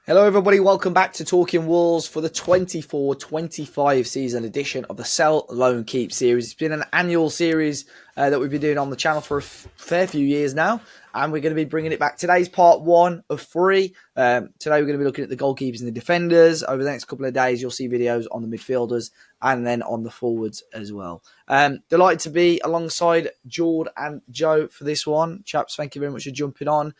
Hello everybody, welcome back to Talking Wolves for the 24-25 season edition of the Sell, Loan, Keep series. It's been an annual series that we've been doing on the channel for a fair few years now, and we're going to be bringing it back. Today's part one of three. Today we're going to be looking at the goalkeepers and the defenders. Over the next couple of days you'll see videos on the midfielders and then on the forwards as well. Delighted to be alongside Jord and Joe for this one. Chaps, thank you very much for jumping on.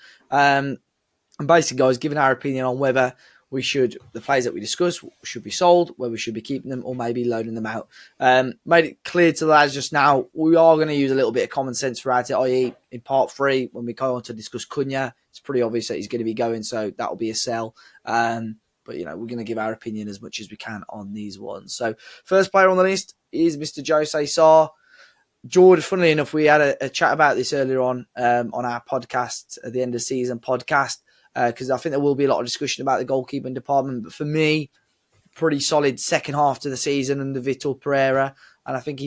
And basically, guys, giving our opinion on whether the players that we discuss should be sold, whether we should be keeping them, or maybe loaning them out. Made it clear to the lads just now, we are going to use a little bit of common sense throughout it, i.e. in part three, when we go on to discuss Cunha, it's pretty obvious that he's going to be going, so that'll be a sell. But, we're going to give our opinion as much as we can on these ones. So, first player on the list is Mr. Jose Sarr. George, funnily enough, we had a chat about this earlier on our podcast, at the end of season podcast, because I think there will be a lot of discussion about the goalkeeping department. But for me, pretty solid second half to the season under Vitor Pereira. And I think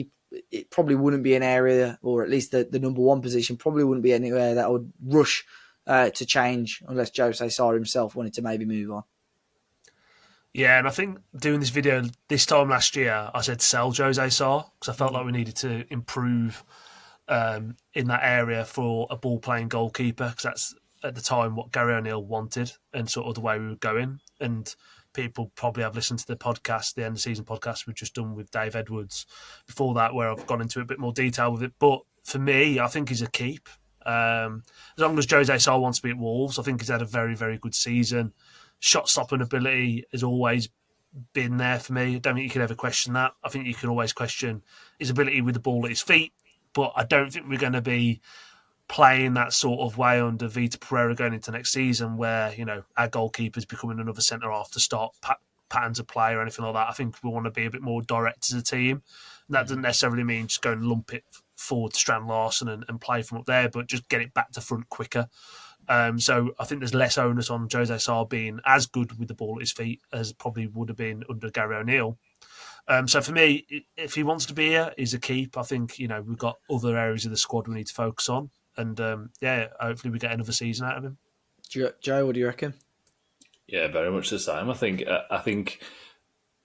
it probably wouldn't be an area, or at least the number one position, probably wouldn't be anywhere that would rush to change unless Jose Sarr himself wanted to maybe move on. Yeah, and I think doing this video this time last year, I said sell Jose Sarr because I felt like we needed to improve in that area for a ball-playing goalkeeper, because that's at the time what Gary O'Neill wanted and sort of the way we were going. And people probably have listened to the podcast, the end of season podcast we've just done with Dave Edwards before that, where I've gone into a bit more detail with it. But for me, I think he's a keep. As long as Jose Sarr wants to be at Wolves, I think he's had a very, very good season. Shot-stopping ability has always been there for me. I don't think you can ever question that. I think you can always question his ability with the ball at his feet, but I don't think we're going to be playing that sort of way under Vitor Pereira going into next season, where our goalkeeper's becoming another centre-half to start patterns of play or anything like that. I think we want to be a bit more direct as a team. And that doesn't necessarily mean just go and lump it forward to Strand Larsen and play from up there, but just get it back to front quicker. So I think there's less onus on Jose Sarr being as good with the ball at his feet as probably would have been under Gary O'Neill. So for me, if he wants to be here, he's a keep. I think we've got other areas of the squad we need to focus on, and hopefully we get another season out of him. Joe, what do you reckon? Yeah, very much the same. I think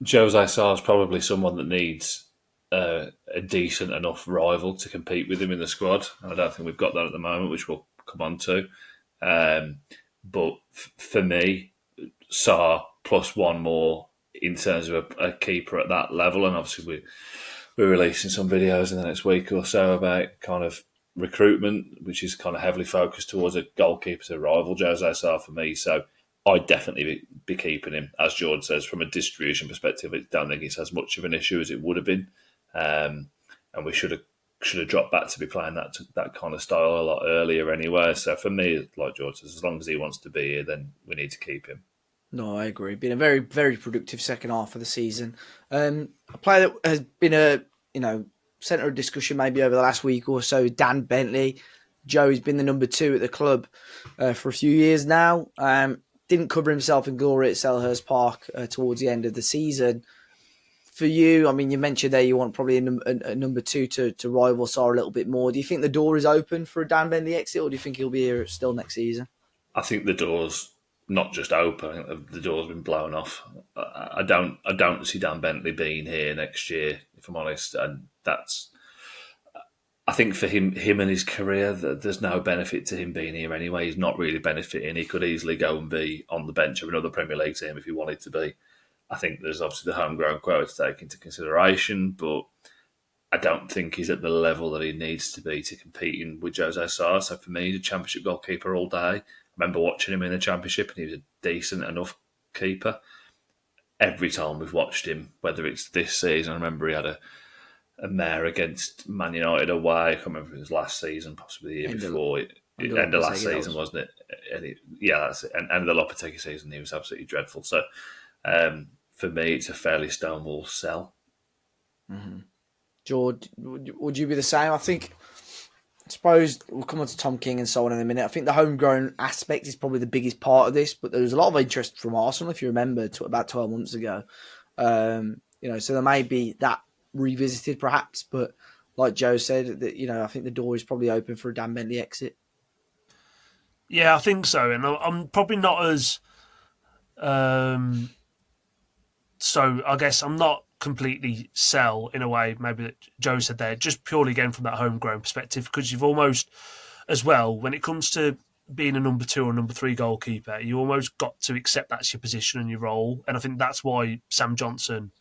Jose Sarr is probably someone that needs a decent enough rival to compete with him in the squad. I don't think we've got that at the moment, which we'll come on to. But for me, Sarr plus one more in terms of a keeper at that level, and obviously we're releasing some videos in the next week or so about kind of recruitment, which is kind of heavily focused towards a goalkeeper to rival Jose Sarr for me. So I'd definitely be keeping him. As George says, from a distribution perspective, I don't think it's as much of an issue as it would have been, and we should have dropped back to be playing that kind of style a lot earlier anyway. So for me, like George says, as long as he wants to be here, then we need to keep him. No, I agree. Been a very, very productive second half of the season. A player that has been a centre of discussion maybe over the last week or so, Dan Bentley. Joe's been the number 2 at the club for a few years now. Didn't cover himself in glory at Selhurst Park towards the end of the season. For you, I mean, you mentioned there you want probably a number 2 to rival Sarr a little bit more. Do you think the door is open for a Dan Bentley exit, or do you think he'll be here still next season? I think the door's not just open. I think the door's been blown off. I don't see Dan Bentley being here next year, if I'm honest. And I think for him and his career, there's no benefit to him being here anyway. He's not really benefiting. He could easily go and be on the bench of another Premier League team if he wanted to be. I think there's obviously the homegrown quota to take into consideration, but I don't think he's at the level that he needs to be to competing with Jose Sarr. So for me, he's a Championship goalkeeper all day. I remember watching him in the Championship, and he was a decent enough keeper. Every time we've watched him, whether it's this season, I remember he had a mare against Man United away. I can't remember if it was last season, possibly the year before. End of last season, wasn't it? That's it. And end of the Lopetegui season, he was absolutely dreadful. So for me, it's a fairly stonewall sell. Mm-hmm. George, would you be the same? I suppose we'll come on to Tom King and so on in a minute. I think the homegrown aspect is probably the biggest part of this, but there was a lot of interest from Arsenal, if you remember, about 12 months ago. So there may be that revisited perhaps, but like Joe said, that I think the door is probably open for a Dan Bentley exit. Yeah, I think so, and I'm probably not as So I guess I'm not completely sell in a way, maybe that Joe said there, just purely again from that homegrown perspective, because you've almost, as well, when it comes to being a number 2 or number 3 goalkeeper, you almost got to accept that's your position and your role. And I think that's why Sam Johnson,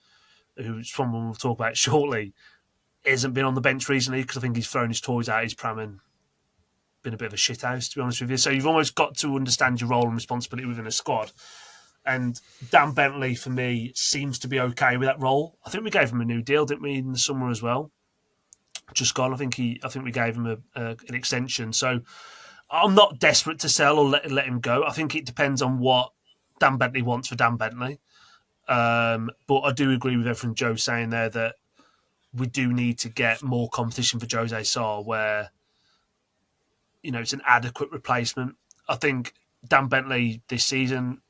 who's someone we'll talk about shortly, hasn't been on the bench recently, because I think he's thrown his toys out his pram and been a bit of a shithouse, to be honest with you. So you've almost got to understand your role and responsibility within a squad. And Dan Bentley, for me, seems to be okay with that role. I think we gave him a new deal, didn't we, in the summer as well? Just gone. I think we gave him an extension. So I'm not desperate to sell or let him go. I think it depends on what Dan Bentley wants for Dan Bentley. But I do agree with everything Joe's saying there, that we do need to get more competition for Jose Sarr, where it's an adequate replacement. I think Dan Bentley this season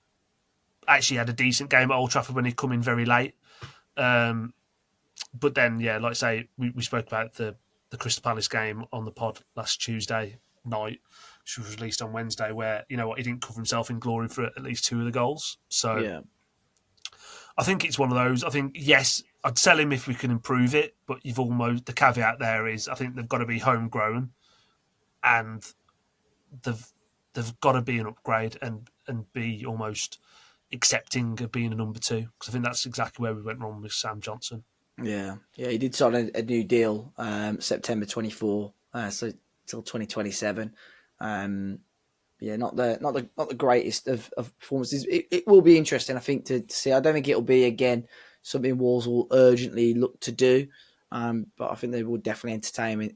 actually had a decent game at Old Trafford when he come in very late. But then, like I say, we spoke about the Crystal Palace game on the pod last Tuesday night, which was released on Wednesday, where, he didn't cover himself in glory for at least 2 of the goals. So Yeah. I think it's one of those. I think, yes, I'd sell him if we can improve it, but the caveat there is I think they've got to be homegrown, and they've got to be an upgrade and be almost accepting of being a number 2, because I think that's exactly where we went wrong with Sam Johnson. Yeah, he did sign a new deal September 24, so till 2027. Not the greatest of performances. It will be interesting, I think, to see. I don't think it'll be again something Wolves will urgently look to do, but I think they will definitely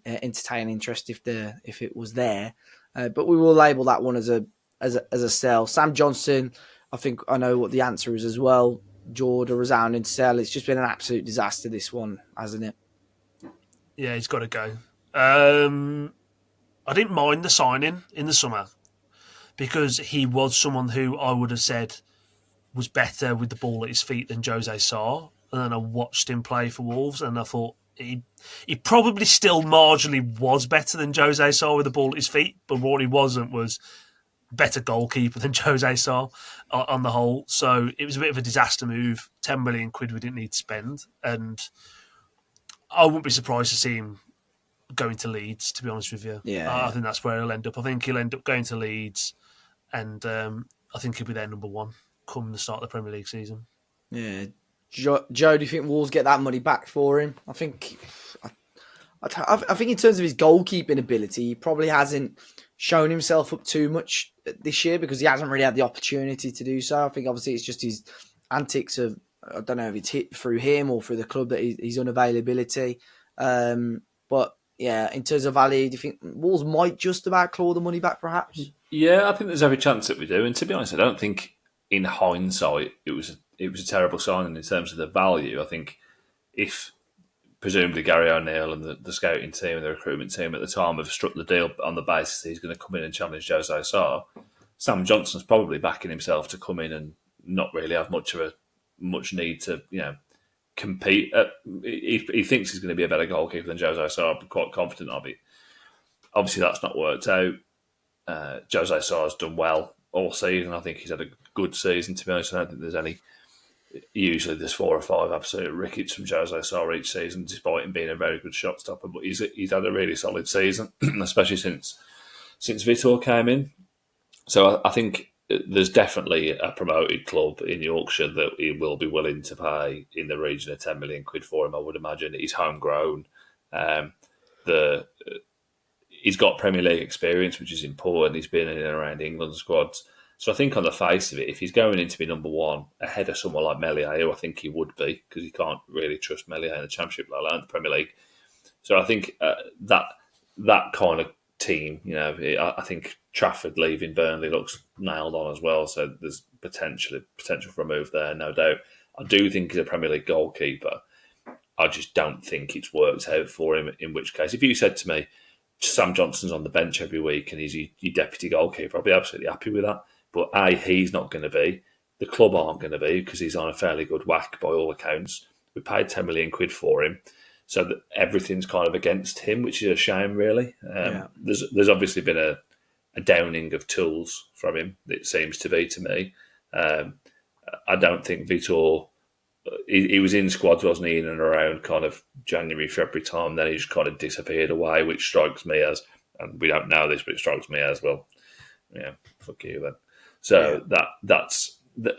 entertain interest if it was there. But we will label that one as a sell. Sam Johnson, I think I know what the answer is as well. Jord, a resounding sell. It's just been an absolute disaster, this one, hasn't it? Yeah, he's got to go. I didn't mind the signing in the summer, because he was someone who I would have said was better with the ball at his feet than Jose Sarr. And then I watched him play for Wolves, and I thought he probably still marginally was better than Jose Sarr with the ball at his feet, but what he wasn't was better goalkeeper than Jose Sarr on the whole. So it was a bit of a disaster move. 10 million quid we didn't need to spend. And I wouldn't be surprised to see him going to Leeds, to be honest with you. I think that's where he'll end up. I think he'll end up going to Leeds, and I think he'll be their number 1 come the start of the Premier League season. Yeah. Joe, do you think Wolves get that money back for him? I think in terms of his goalkeeping ability, he probably hasn't shown himself up too much this year, because he hasn't really had the opportunity to do so. I think obviously it's just his antics of, I don't know if it's hit through him or through the club, that his unavailability. But yeah, in terms of value, do you think Wolves might just about claw the money back, perhaps? Yeah, I think there's every chance that we do. And to be honest, I don't think in hindsight it was a terrible signing in terms of the value. I think if presumably Gary O'Neill and the scouting team and the recruitment team at the time have struck the deal on the basis that he's going to come in and challenge Jose Sarr, Sam Johnson's probably backing himself to come in and not really have much need to compete. He thinks he's going to be a better goalkeeper than Jose Sarr. I'm quite confident of it. Obviously, that's not worked out. Jose Sarr's done well all season. I think he's had a good season, to be honest. I don't think there's any. Usually there's 4 or 5 absolute rickets from Jose Sarr each season, despite him being a very good shot stopper. But he's had a really solid season, especially since Vitor came in. So I think there's definitely a promoted club in Yorkshire that he will be willing to pay in the region of 10 million quid for him. I would imagine he's homegrown. He's got Premier League experience, which is important. He's been in and around England squads. So I think on the face of it, if he's going in to be number 1 ahead of someone like Meslier, who I think he would be, because you can't really trust Meslier in the Championship, let alone the Premier League. So I think that kind of team, I think Trafford leaving Burnley looks nailed on as well. So there's potential for a move there, no doubt. I do think he's a Premier League goalkeeper. I just don't think it's worked out for him, in which case, if you said to me, Sam Johnson's on the bench every week and he's your deputy goalkeeper, I'll be absolutely happy with that. But he's not going to be. The club aren't going to be, because he's on a fairly good whack by all accounts. We paid 10 million quid for him, so that everything's kind of against him, which is a shame, really. There's obviously been a downing of tools from him, it seems to be to me. I don't think Vitor. He was in squads, wasn't he, in and around kind of January, February time. Then he just kind of disappeared away, which strikes me as, and we don't know this, but it strikes me as, well, yeah, fuck you then. So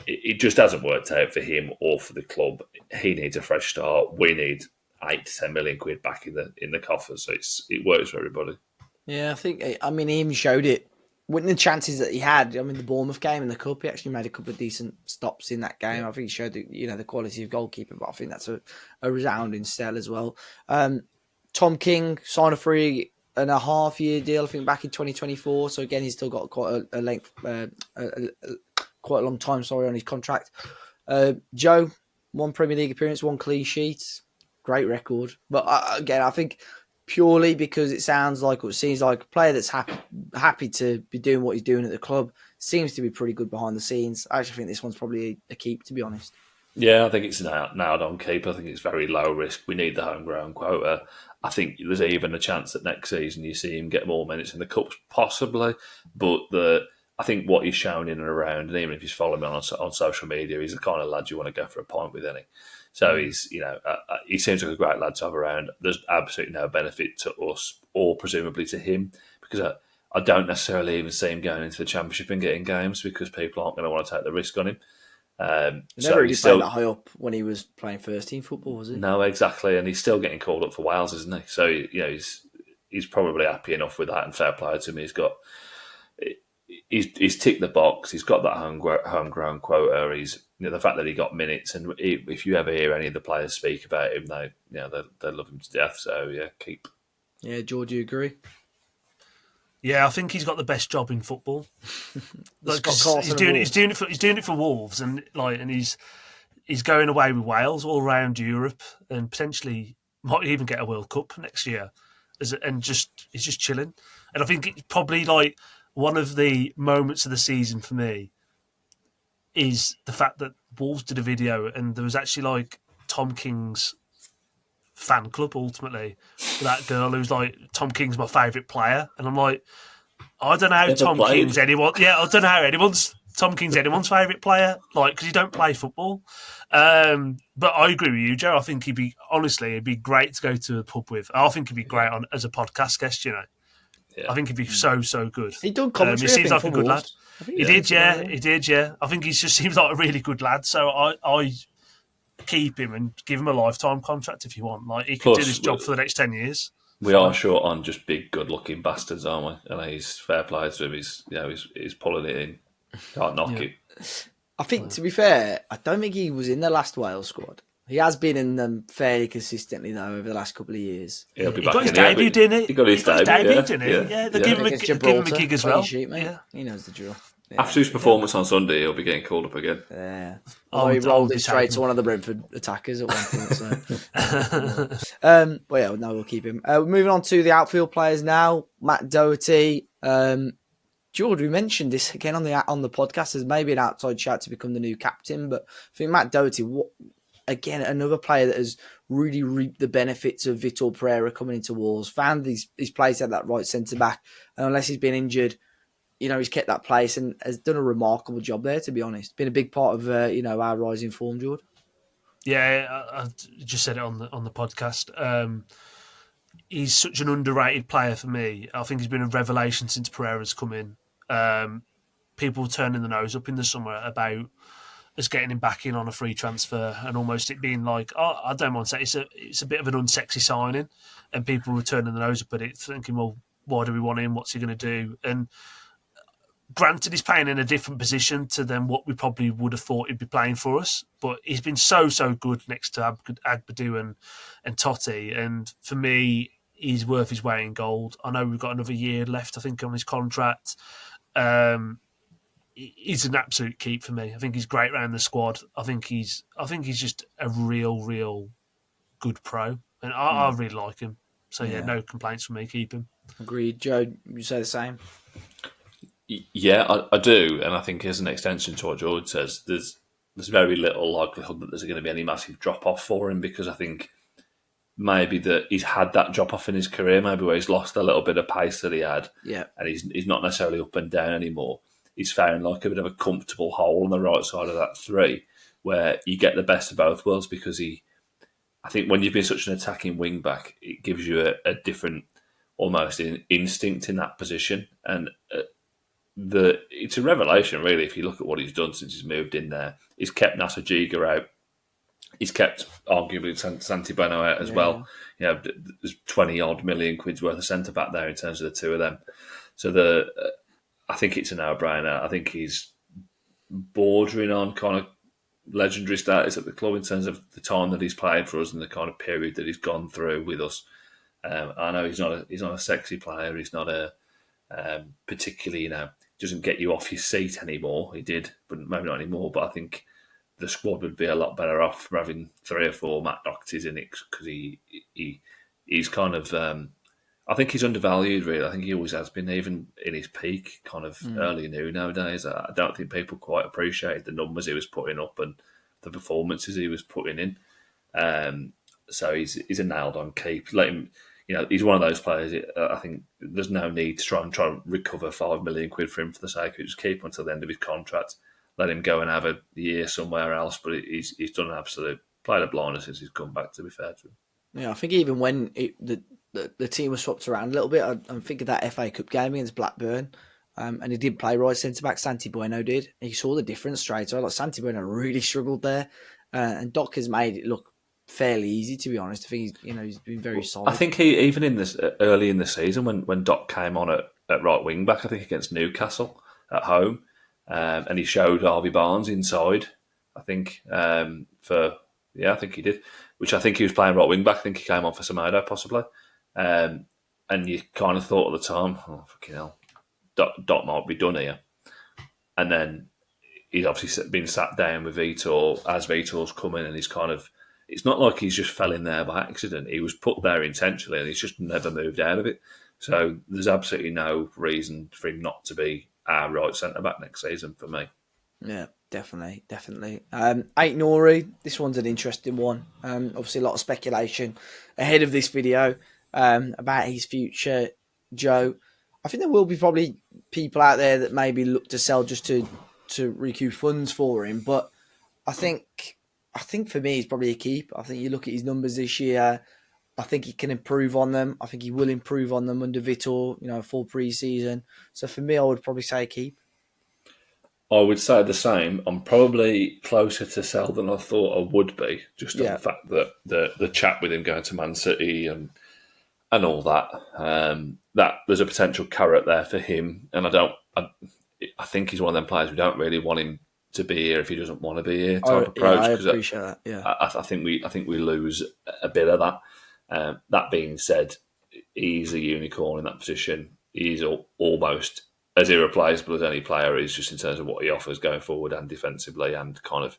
it just hasn't worked out for him or for the club. He needs a fresh start. We need 8 to 10 million quid back in the coffers. So it works for everybody. Yeah, I mean, he even showed it. With the chances that he had, I mean, the Bournemouth game in the Cup, he actually made a couple of decent stops in that game. I think he showed the quality of goalkeeper, but I think that's a resounding sell as well. Tom King signed a 3.5-year deal, I think, back in 2024. So again, he's still got quite a length, quite a long time, on his contract. Joe, 1 Premier League appearance, 1 clean sheet, great record. But again, I think purely because it seems like a player that's happy to be doing what he's doing at the club, seems to be pretty good behind the scenes. I actually think this one's probably a keep, to be honest. Yeah, I think it's nailed on keep. I think it's very low risk. We need the homegrown quota. I think there's even a chance that next season you see him get more minutes in the Cups, possibly. But I think what he's shown in and around, and even if he's following me on social media, he's the kind of lad you want to go for a pint with, isn't he? So he's, he seems like a great lad to have around. There's absolutely no benefit to us or presumably to him, because I don't necessarily even see him going into the Championship and getting games, because people aren't going to want to take the risk on him. Never really played that high up when he was playing first team football, was he? No, exactly, and he's still getting called up for Wales, isn't he? So he's probably happy enough with that, and fair play to him. He's ticked the box. He's got that homegrown quota. He's the fact that he got minutes, and if you ever hear any of the players speak about him, they love him to death. So yeah, keep. Yeah, Jord, do you agree? Yeah, I think he's got the best job in football. He's doing it for Wolves, and he's going away with Wales all around Europe, and potentially might even get a World Cup next year. He's just chilling. And I think it's probably one of the moments of the season for me is the fact that Wolves did a video, and there was actually Tom King's fan club, ultimately, that girl who's Tom King's my favourite player, and I'm I don't know how Tom King's anyone's favourite player, because he don't play football. But I agree with you, Joe. I think it'd be great to go to a pub with. I think he'd be great as a podcast guest, Yeah. I think he'd be so good. He done commentary. He seems like a good lad. He did, yeah. I think he just seems like a really good lad. So I keep him and give him a lifetime contract if you want. He could do this job for the next 10 years. We are short on just big, good-looking bastards, aren't we? And he's fair play to him. He's pulling it in. Can't knock it. I think, to be fair, I don't think he was in the last Wales squad. He has been in them fairly consistently, though, over the last couple of years. He'll be he back got his debut, didn't he? He got his debut, didn't he? Yeah, they give him a gig as well. Sheet, yeah. He knows the drill. Yeah. After his performance on Sunday, he'll be getting called up again. Yeah. He rolled it straight to one of the Brentford attackers at one point. So. We'll keep him. Moving on to the outfield players now. Matt Doherty. Jord, we mentioned this again on the podcast as maybe an outside shout to become the new captain, but I think Matt Doherty, again, another player that has really reaped the benefits of Vitor Pereira coming into Wolves, found his place at that right centre-back, and unless he's been injured, he's kept that place and has done a remarkable job there, to be honest. Been a big part of, our rising form, Jord. Yeah, I just said it on the podcast. He's such an underrated player for me. I think he's been a revelation since Pereira's come in. People turning the nose up in the summer about us getting him back in on a free transfer, and almost it being I don't mind saying it's a bit of an unsexy signing, and people were turning the nose up at it, thinking, well, why do we want him? What's he going to do? And granted, he's playing in a different position to than what we probably would have thought he'd be playing for us, but he's been so good next to Agbadou and Toti, and for me, he's worth his weight in gold. I know we've got another year left, I think, on his contract. He's an absolute keep for me. I think he's great around the squad. I think he's just a real good pro, and I really like him. So yeah, no complaints from me. Keep him. Agreed, Joe. You say the same? Yeah, I do, and I think as an extension to what George says, there's very little likelihood that there's going to be any massive drop off for him, because I think maybe that he's had that drop off in his career, maybe where he's lost a little bit of pace that he had, and he's not necessarily up and down anymore. he's found like a bit of a comfortable hole on the right side of that three, where you get the best of both worlds because I think when you've been such an attacking wing back, it gives you a different almost instinct in that position, and it's a revelation really if you look at what he's done since he's moved in there. He's kept Nasser Giga out. He's kept arguably Santi Bueno out as well. You know, there's 20 odd million quid's worth of centre back there in terms of the two of them. So I think it's a no-brainer. I think he's bordering on kind of legendary status at the club in terms of the time that he's played for us and the kind of period that he's gone through with us. I know he's not a sexy player. He's not a particularly, doesn't get you off your seat anymore. He did, but maybe not anymore. But I think the squad would be a lot better off for having 3 or 4 Matt Dohertys in it because he's kind of. I think he's undervalued, really. I think he always has been, even in his peak, kind of early new nowadays. I don't think people quite appreciate the numbers he was putting up and the performances he was putting in. So he's a nailed-on keep. Let him. He's one of those players. I think there's no need to try and recover 5 million quid for him for the sake of it. Just keep him until the end of his contract. Let him go and have a year somewhere else. But he's done an absolute played a blinder since he's come back. To be fair to him. Yeah, I think even when the team was swapped around a little bit, I'm thinking that FA Cup game against Blackburn, and he did play right centre back. Santi Bueno did. He saw the difference straight away. Like Santi Bueno really struggled there, and Doc has made it look fairly easy, to be honest. I think he's been very solid. I think he even in this early in the season when Doc came on at right wing back, I think against Newcastle at home, and he showed Harvey Barnes inside. I think I think he did. Which I think he was playing right wing back. I think he came on for Semedo possibly, and you kind of thought at the time, oh fucking hell, Doc might be done here, and then he's obviously been sat down with Vitor as Vitor's come in, and he's kind of. It's not like he's just fell in there by accident. He was put there intentionally and he's just never moved out of it. So there's absolutely no reason for him not to be our right centre-back next season for me. Yeah, definitely. Ait-Nouri, this one's an interesting one. Obviously a lot of speculation ahead of this video about his future. Joe, I think there will be probably people out there that maybe look to sell just to recoup funds for him. But I think for me, he's probably a keep. I think you look at his numbers this year. I think he can improve on them. I think he will improve on them under Vitor, full pre-season. So for me, I would probably say a keep. I would say the same. I'm probably closer to sell than I thought I would be, just on the fact that the chat with him going to Man City and all that, that there's a potential carrot there for him. And I think he's one of them players we don't really want him to be here if he doesn't want to be here type approach. I appreciate that. Yeah, I think we lose a bit of that. That being said, he's a unicorn in that position. He's almost as irreplaceable as any player is, just in terms of what he offers going forward and defensively, and kind of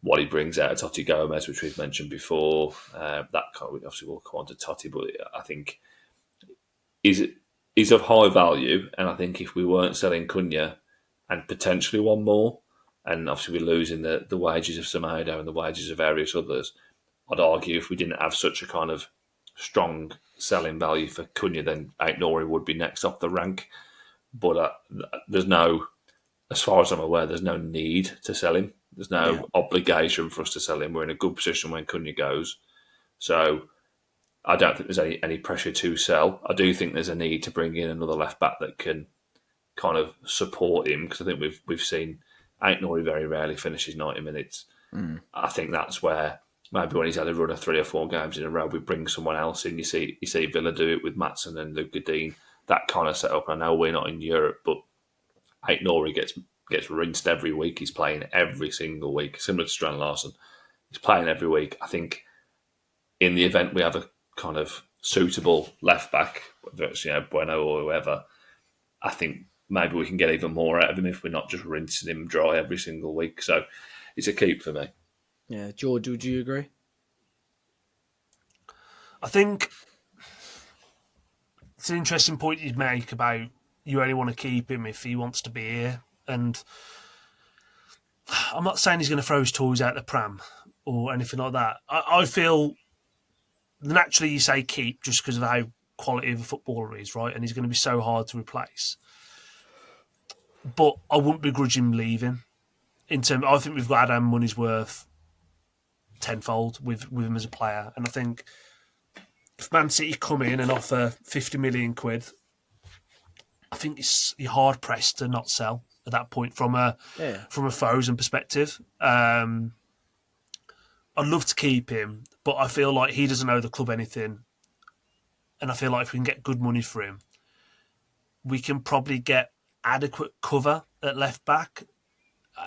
what he brings out of Toti Gomes, which we've mentioned before. That kind of, obviously we'll come on to Toti, but I think he's of high value, and I think if we weren't selling Cunha and potentially one more, and obviously we're losing the wages of Semedo and the wages of various others, I'd argue if we didn't have such a kind of strong selling value for Cunha, then Ait-Nouri would be next up the rank. But there's no, as far as I'm aware, there's no need to sell him. There's no obligation for us to sell him. We're in a good position when Cunha goes. So I don't think there's any pressure to sell. I do think there's a need to bring in another left back that can kind of support him, because I think we've seen Ait-Nouri very rarely finishes 90 minutes. I think that's where maybe when he's had a run of 3 or 4 games in a row, we bring someone else in. You see Villa do it with Maatsen and Luke Dean. That kind of setup. I know we're not in Europe, but Ait-Nouri gets rinsed every week. He's playing every single week, similar to Strand Larsen. He's playing every week. I think in the event we have a kind of suitable left back, whether it's Bueno or whoever, I think maybe we can get even more out of him if we're not just rinsing him dry every single week. So it's a keep for me. Yeah, George, would you agree? I think it's an interesting point you'd make about you only want to keep him if he wants to be here. And I'm not saying he's going to throw his toys out the pram or anything like that. I feel naturally you say keep just because of how quality of a footballer he is, right? And he's going to be so hard to replace. but I wouldn't begrudge him leaving. I think we've got our money's worth tenfold with him as a player, and I think if Man City come in and offer 50 million quid, I think you're hard pressed to not sell at that point from a Fosun perspective. I'd love to keep him, but I feel like he doesn't owe the club anything, and I feel like if we can get good money for him, we can probably get adequate cover at left back.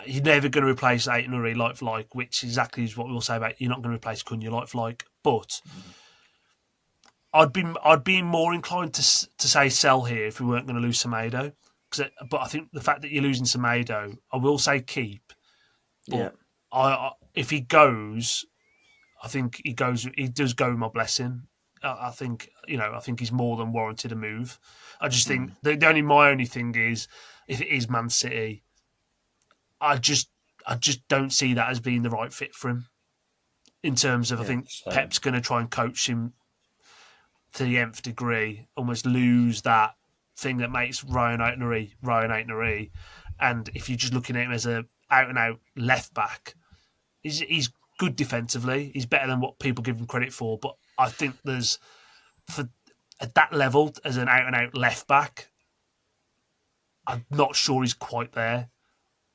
You're never going to replace Ait-Nouri like for like, which exactly is what we'll say about you're not going to replace Cunha like for like. But I'd be more inclined to say sell here if we weren't going to lose Semedo. But I think the fact that you're losing Semedo, I will say keep. But if he goes, I think he goes. He does go with my blessing. I think he's more than warranted a move. I just think my only thing is if it is Man City, I just don't see that as being the right fit for him. In terms of, I think Pep's going to try and coach him to the nth degree, almost lose that thing that makes Rayan Ait-Nouri. And if you're just looking at him as a out and out left back, he's good defensively. He's better than what people give him credit for. But I think at that level as an out and out left back, I'm not sure he's quite there.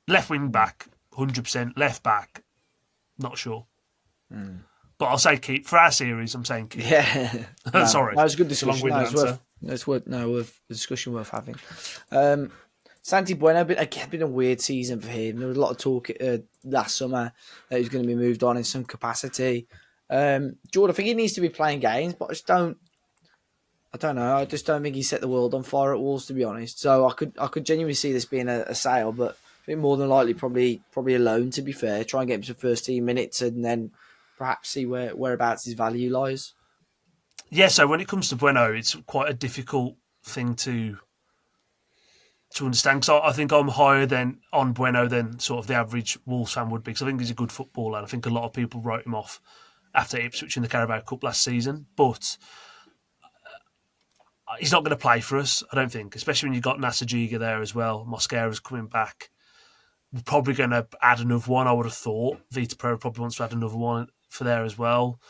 Left wing back, 100%. Left back, not sure. But I'll say keep. For our series, I'm saying keep. Yeah. No, sorry. That was a good discussion. It's worth the discussion worth having. Santi Bueno, been a weird season for him. There was a lot of talk last summer that he's going to be moved on in some capacity. Jord, I think he needs to be playing games, but I don't know. I just don't think he set the world on fire at Wolves, to be honest. So I could genuinely see this being a sale, but I think more than likely probably a loan, to be fair. Try and get him some first team minutes and then perhaps see whereabouts his value lies. Yeah, so when it comes to Bueno, it's quite a difficult thing to understand. Because I think I'm higher on Bueno than sort of the average Wolves fan would be. Because I think he's a good footballer. And I think a lot of people wrote him off after Ipswich in the Carabao Cup last season. But he's not going to play for us, I don't think. Especially when you've got Nasajiga there as well. Mosquera's coming back. We're probably going to add another one, I would have thought. Vita Pereira probably wants to add another one for there as well.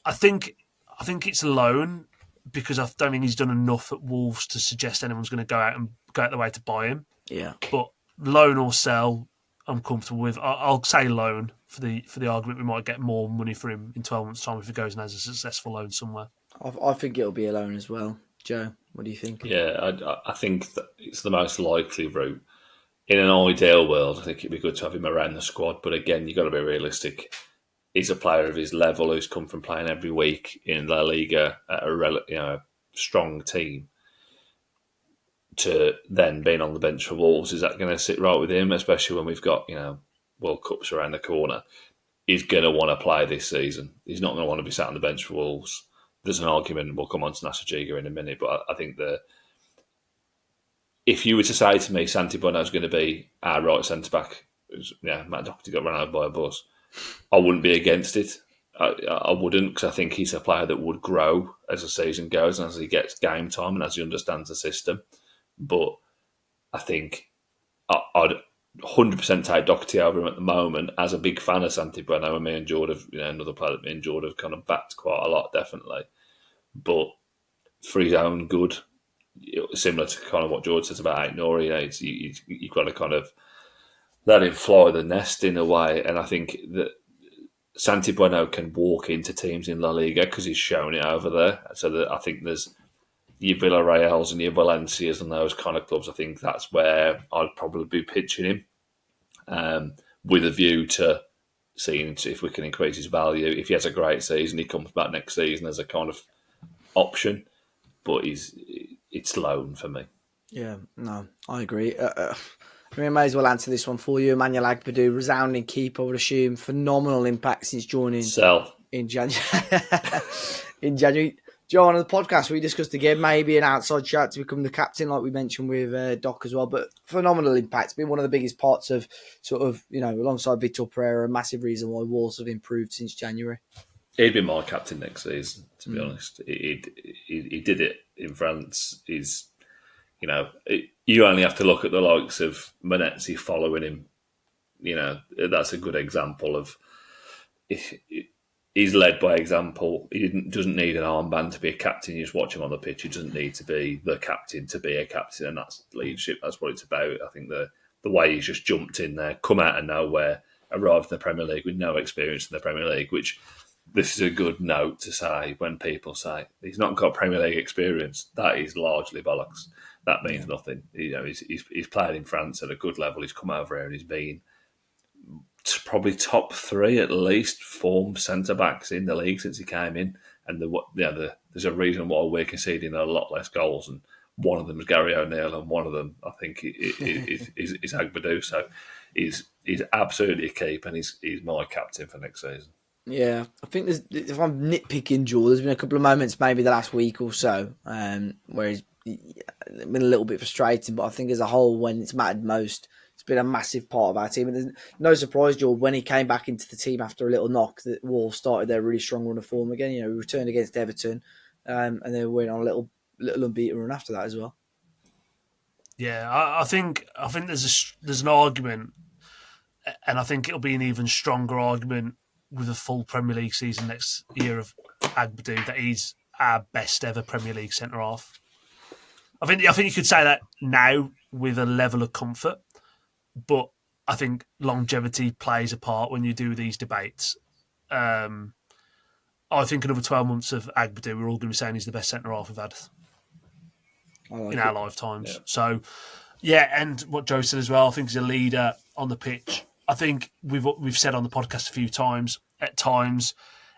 I think it's a loan because I don't think he's done enough at Wolves to suggest anyone's going to go out the way to buy him. Yeah. But loan or sell, I'm comfortable with. I'll say loan for the argument. We might get more money for him in 12 months' time if he goes and has a successful loan somewhere. I think it'll be a loan as well. Joe, what do you think? Yeah, I think that it's the most likely route. In an ideal world, I think it'd be good to have him around the squad. But again, you've got to be realistic. He's a player of his level who's come from playing every week in La Liga at a strong team to then being on the bench for Wolves. Is that going to sit right with him, especially when we've got World Cups around the corner? He's going to want to play this season. He's not going to want to be sat on the bench for Wolves. There's an argument, we'll come on to Nasajiga in a minute, but I think that if you were to say to me Santi Bueno is going to be our right centre-back, Matt Doherty got run over by a bus, I wouldn't be against it. I wouldn't, because I think he's a player that would grow as the season goes and as he gets game time and as he understands the system. But I think I'd 100% take Doherty over him at the moment. As a big fan of Santi Bueno, and me and Jord have, another player that me and Jord have kind of backed quite a lot, definitely. But for his own good, similar to kind of what Jord says about Ait-Nouri, you've got to kind of let him fly the nest in a way. And I think that Santi Bueno can walk into teams in La Liga because he's shown it over there. So that I think there's your Villarreals and your Valencias and those kind of clubs. I think that's where I'd probably be pitching him with a view to seeing if we can increase his value. If he has a great season, he comes back next season as a kind of option. But it's loan for me. Yeah, no, I agree. I may as well answer this one for you. Emanuel Aouad, resounding keep, I would assume. Phenomenal impact since joining in January. in January. Joe, on the podcast, we discussed again maybe an outside shout to become the captain, like we mentioned with Doc as well. But phenomenal impact. It's been one of the biggest parts of sort of, alongside Vitor Pereira, a massive reason why Wolves have improved since January. He'd be my captain next season, to be honest. He did it in France. You only have to look at the likes of Manetzi following him. That's a good example of he's led by example. He doesn't need an armband to be a captain. You just watch him on the pitch. He doesn't need to be the captain to be a captain, and that's leadership. That's what it's about. I think the way he's just jumped in there, come out of nowhere, arrived in the Premier League with no experience in the Premier League, which this is a good note to say when people say he's not got Premier League experience. That is largely bollocks. That means nothing. He's played in France at a good level. He's come over here and he's been probably top 3 at least form centre backs in the league since he came in. And there's a reason why we're conceding a lot less goals, and one of them is Gary O'Neill, and one of them I think is Agbadou. So he's absolutely a keep, and he's my captain for next season. Yeah, I think if I'm nitpicking Joe, there's been a couple of moments maybe the last week or so where he's been a little bit frustrating, but I think as a whole, when it's mattered most, it's been a massive part of our team. And there's no surprise, Jord, when he came back into the team after a little knock, that Wolves started their really strong run of form again. We returned against Everton, and then went on a little unbeaten run after that as well. Yeah, I think there's an argument, and I think it'll be an even stronger argument with a full Premier League season next year of Agbadou that he's our best ever Premier League centre half. I think you could say that now with a level of comfort, but I think longevity plays a part when you do these debates. I think another 12 months of Agbadou, we're all going to be saying he's the best centre half we've had in our lifetimes. Yeah. So, and what Joe said as well, I think he's a leader on the pitch. I think we've said on the podcast a few times, at times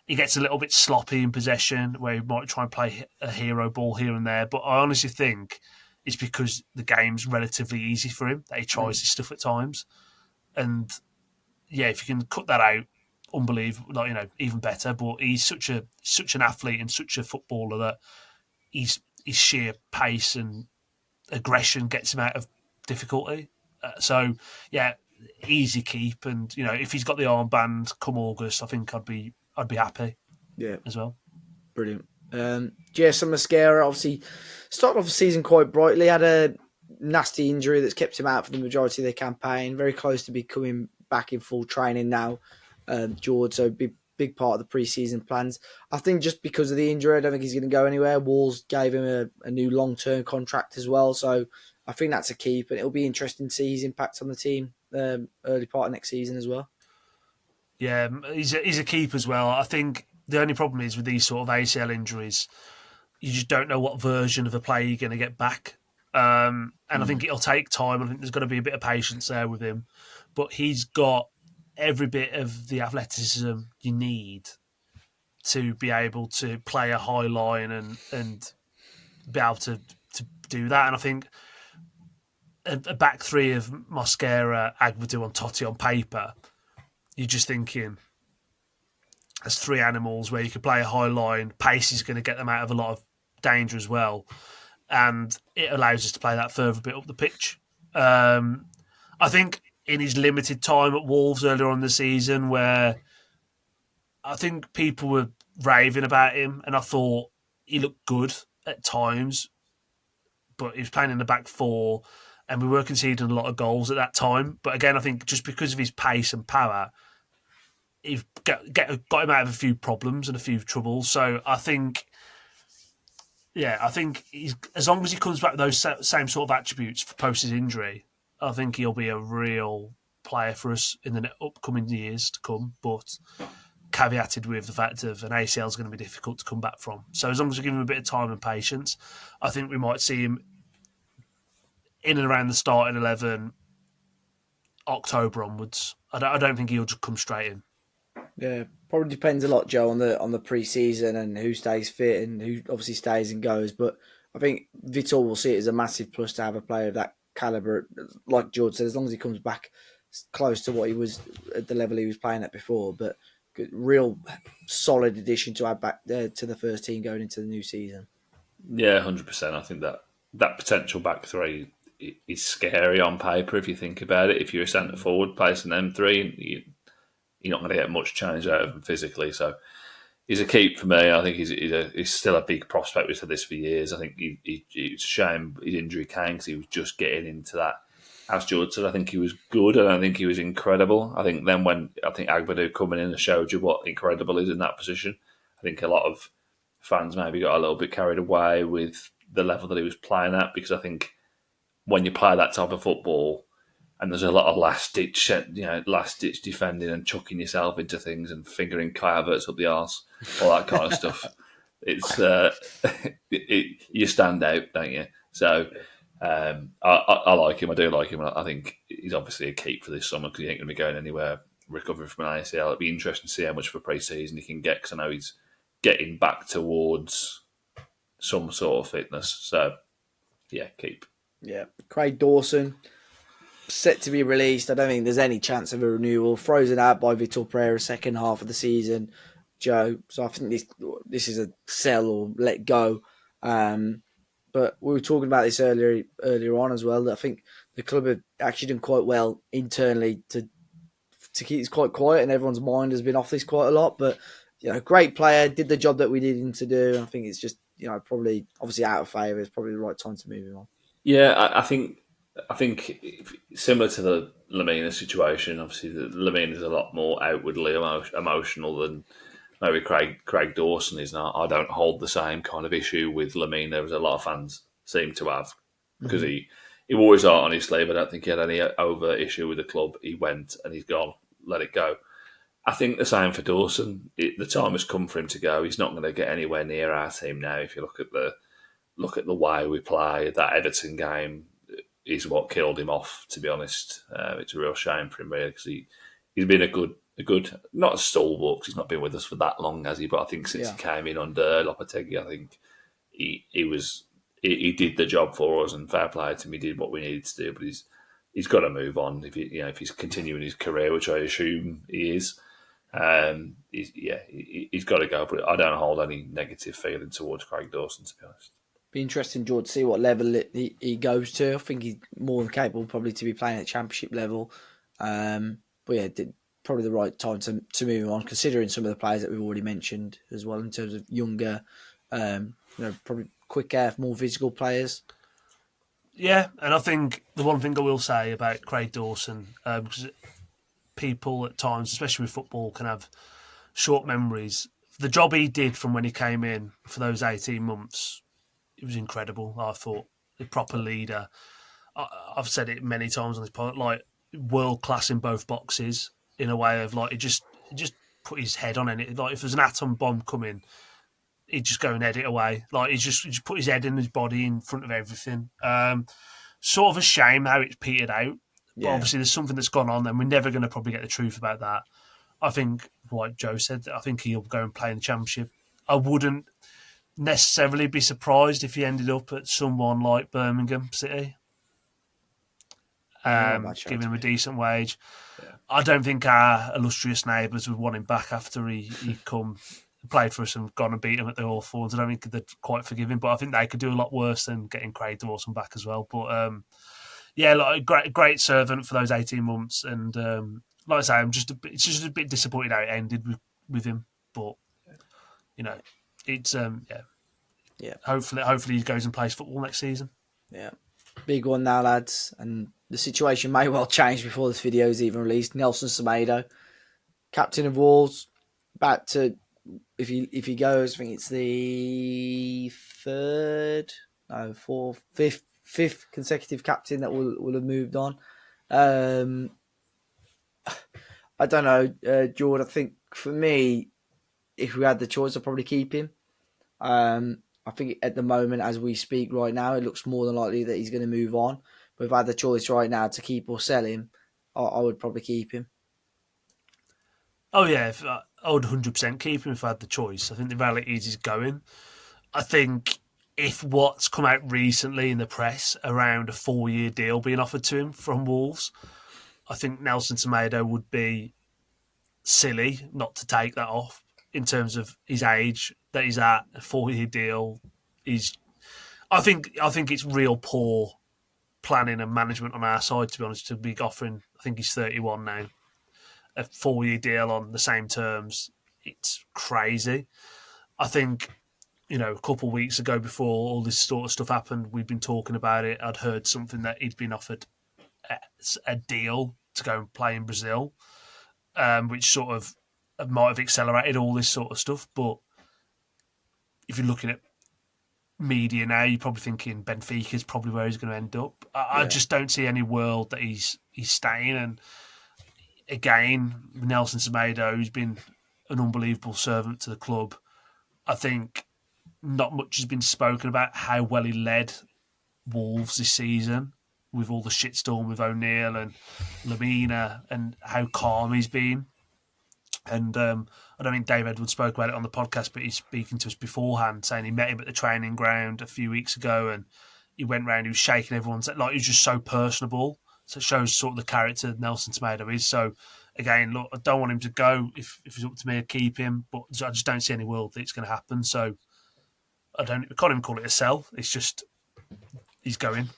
he gets a little bit sloppy in possession where he might try and play a hero ball here and there. But I honestly think it's because the game's relatively easy for him that he tries this stuff at times. And if you can cut that out, unbelievable, even better. But he's such an athlete and such a footballer that his sheer pace and aggression gets him out of difficulty. Easy keep, and if he's got the armband come August, I think I'd be happy. Yeah, as well. Brilliant. Yerson Mosquera obviously started off the season quite brightly. Had a nasty injury that's kept him out for the majority of the campaign. Very close to becoming back in full training now, Jord. So big part of the pre-season plans. I think just because of the injury, I don't think he's going to go anywhere. Wolves gave him a new long-term contract as well, so I think that's a keep, and it'll be interesting to see his impact on the team early part of next season as well. Yeah, he's a keep as well. I think the only problem is with these sort of ACL injuries, you just don't know what version of a player you're going to get back. I think it'll take time. I think there's got to be a bit of patience there with him. But he's got every bit of the athleticism you need to be able to play a high line and be able to do that. And I think a back three of Mosquera, Agbadou and Toti on paper, you're just thinking as 3 animals where you could play a high line. Pace is going to get them out of a lot of danger as well. And it allows us to play that further bit up the pitch. I think in his limited time at Wolves earlier on in the season, where I think people were raving about him, and I thought he looked good at times, but he was playing in the back 4, and we were conceding a lot of goals at that time. But again, I think just because of his pace and power, he's got him out of a few problems and a few troubles. So I think he's, as long as he comes back with those same sort of attributes for post his injury, I think he'll be a real player for us in the upcoming years to come. But caveated with the fact of an ACL is going to be difficult to come back from. So as long as we give him a bit of time and patience, I think we might see him in and around the starting 11 October onwards. I don't think he'll just come straight in. Yeah, probably depends a lot, Joe, on the pre-season and who stays fit and who obviously stays and goes. But I think Vitor will see it as a massive plus to have a player of that calibre. Like George said, as long as he comes back close to what he was at the level he was playing at before. But real solid addition to add back there to the first team going into the new season. Yeah, 100%. I think that potential back 3 is scary on paper if you think about it. If you're a centre forward placing them 3, you're not going to get much change out of them physically. So he's a keep for me. I think he's still a big prospect. We've said this for years. I think it's a shame his injury came because he was just getting into that. As Jord said, I think he was good and I think he was incredible. I think then when Agbadou coming in and showed you what incredible is in that position, I think a lot of fans maybe got a little bit carried away with the level that he was playing at, because I think when you play that type of football and there's a lot of last ditch defending and chucking yourself into things and fingering Kai Havertz up the arse, all that kind of stuff, it's you stand out, don't you? So I like him. I do like him. I think he's obviously a keep for this summer because he ain't going to be going anywhere recovering from an ACL. It'll be interesting to see how much of a pre-season he can get, because I know he's getting back towards some sort of fitness. So, yeah, keep. Yeah. Craig Dawson, set to be released. I don't think there's any chance of a renewal. Frozen out by Vitor Pereira second half of the season, Joe. So I think this is a sell or let go. But we were talking about this earlier on as well. That I think the club have actually done quite well internally to keep this quite quiet, and everyone's mind has been off this quite a lot. But great player, did the job that we needed him to do. And I think it's just probably obviously out of favour. It's probably the right time to move him on. Yeah, I think similar to the Lemina situation. Obviously, the Lemina is a lot more outwardly emotional than maybe Craig Dawson is. Not. I don't hold the same kind of issue with Lemina as a lot of fans seem to have, because he wore his heart on his sleeve. I don't think he had any over issue with the club. He went and he's gone. Let it go. I think the same for Dawson. The time has come for him to go. He's not going to get anywhere near our team now. If you look at the way we play, that Everton game is what killed him off. To be honest, it's a real shame for him really, because he's been a good not a stalwart, because he's not been with us for that long, has he? But I think since he came in under Lopetegui, I think he did the job for us, and fair play to him. He did what we needed to do, but he's got to move on if he's continuing his career, which I assume he is. He's got to go, but I don't hold any negative feeling towards Craig Dawson, to be honest. Be interesting, George, to see what level he goes to. I think he's more than capable probably to be playing at championship level. But yeah, probably the right time to move him on, considering some of the players that we've already mentioned as well, in terms of younger, probably quicker, more physical players. Yeah, and I think the one thing I will say about Craig Dawson, because people at times, especially with football, can have short memories. The job he did from when he came in for those 18 months, it was incredible. I thought a proper leader. I've said it many times on this podcast, like world class in both boxes, in a way of like he just put his head on it. Like if there's an atom bomb coming, he'd just go and head it away. Like he just put his head and his body in front of everything. Sort of a shame how it's petered out. But obviously there's something that's gone on, and we're never going to probably get the truth about that. I think, like Joe said, I think he'll go and play in the Championship. I wouldn't necessarily be surprised if he ended up at someone like Birmingham City, giving him a decent wage. Yeah. I don't think our illustrious neighbours would want him back after he played for us and gone and beat him at the Hawthorns. I don't think they'd quite forgive him, but I think they could do a lot worse than getting Craig Dawson back as well. But great servant for those 18 months, and like I say, it's just a bit disappointed how it ended with him. But it's Hopefully he goes and plays football next season. Yeah, big one now, lads, and the situation may well change before this video is even released. Yerson Mosquera, captain of Wolves, about to, if he goes, I think it's the fifth consecutive captain that will have moved on. I don't know, Jord. I think for me, if we had the choice, I'd probably keep him. I think at the moment, as we speak right now, it looks more than likely that he's going to move on. But if I had the choice right now to keep or sell him, I would probably keep him. Oh yeah, I would 100% keep him if I had the choice. I think the reality is he's going. I think if what's come out recently in the press around a 4-year deal being offered to him from Wolves, I think Yerson Mosquera would be silly not to take that off in terms of his age that he's at. A 4-year deal I think it's real poor planning and management on our side, to be honest, to be offering, I think he's 31 now, a 4-year deal on the same terms. it's crazy. I think, a couple of weeks ago before all this sort of stuff happened, we'd been talking about it. I'd heard something that he'd been offered a deal to go and play in Brazil, which sort of might have accelerated all this sort of stuff. But if you're looking at media now, you're probably thinking Benfica is probably where he's going to end up. I just don't see any world that he's staying. And again, Nelson Semedo, who's been an unbelievable servant to the club, I think not much has been spoken about how well he led Wolves this season with all the shitstorm with O'Neill and Lamina and how calm he's been. And I don't think Dave Edwards spoke about it on the podcast, but he's speaking to us beforehand, saying he met him at the training ground a few weeks ago and he went round, he was shaking everyone's, like, he was just so personable. So it shows sort of the character Nelson Semedo is. So again, look, I don't want him to go. If it's up to me, I'd keep him, but I just don't see any world that it's going to happen. So I can't even call it a sell. It's just he's going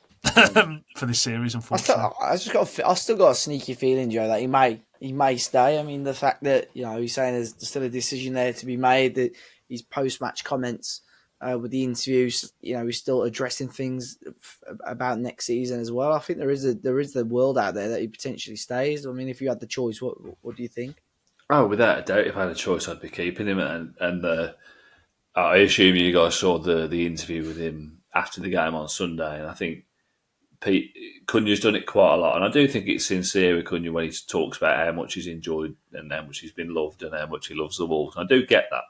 for this series, unfortunately. I still got a sneaky feeling, Joe, that he may stay. I mean, the fact that he's saying there's still a decision there to be made, that his post-match comments with the interviews, he's still addressing things about next season as well. I think there is the world out there that he potentially stays. I mean, if you had the choice, what do you think? Oh, without a doubt, if I had a choice, I'd be keeping him. And I assume you guys saw the interview with him after the game on Sunday, and I think Cunha's done it quite a lot, and I do think it's sincere with Cunha when he talks about how much he's enjoyed and how much he's been loved and how much he loves the Wolves. And I do get that,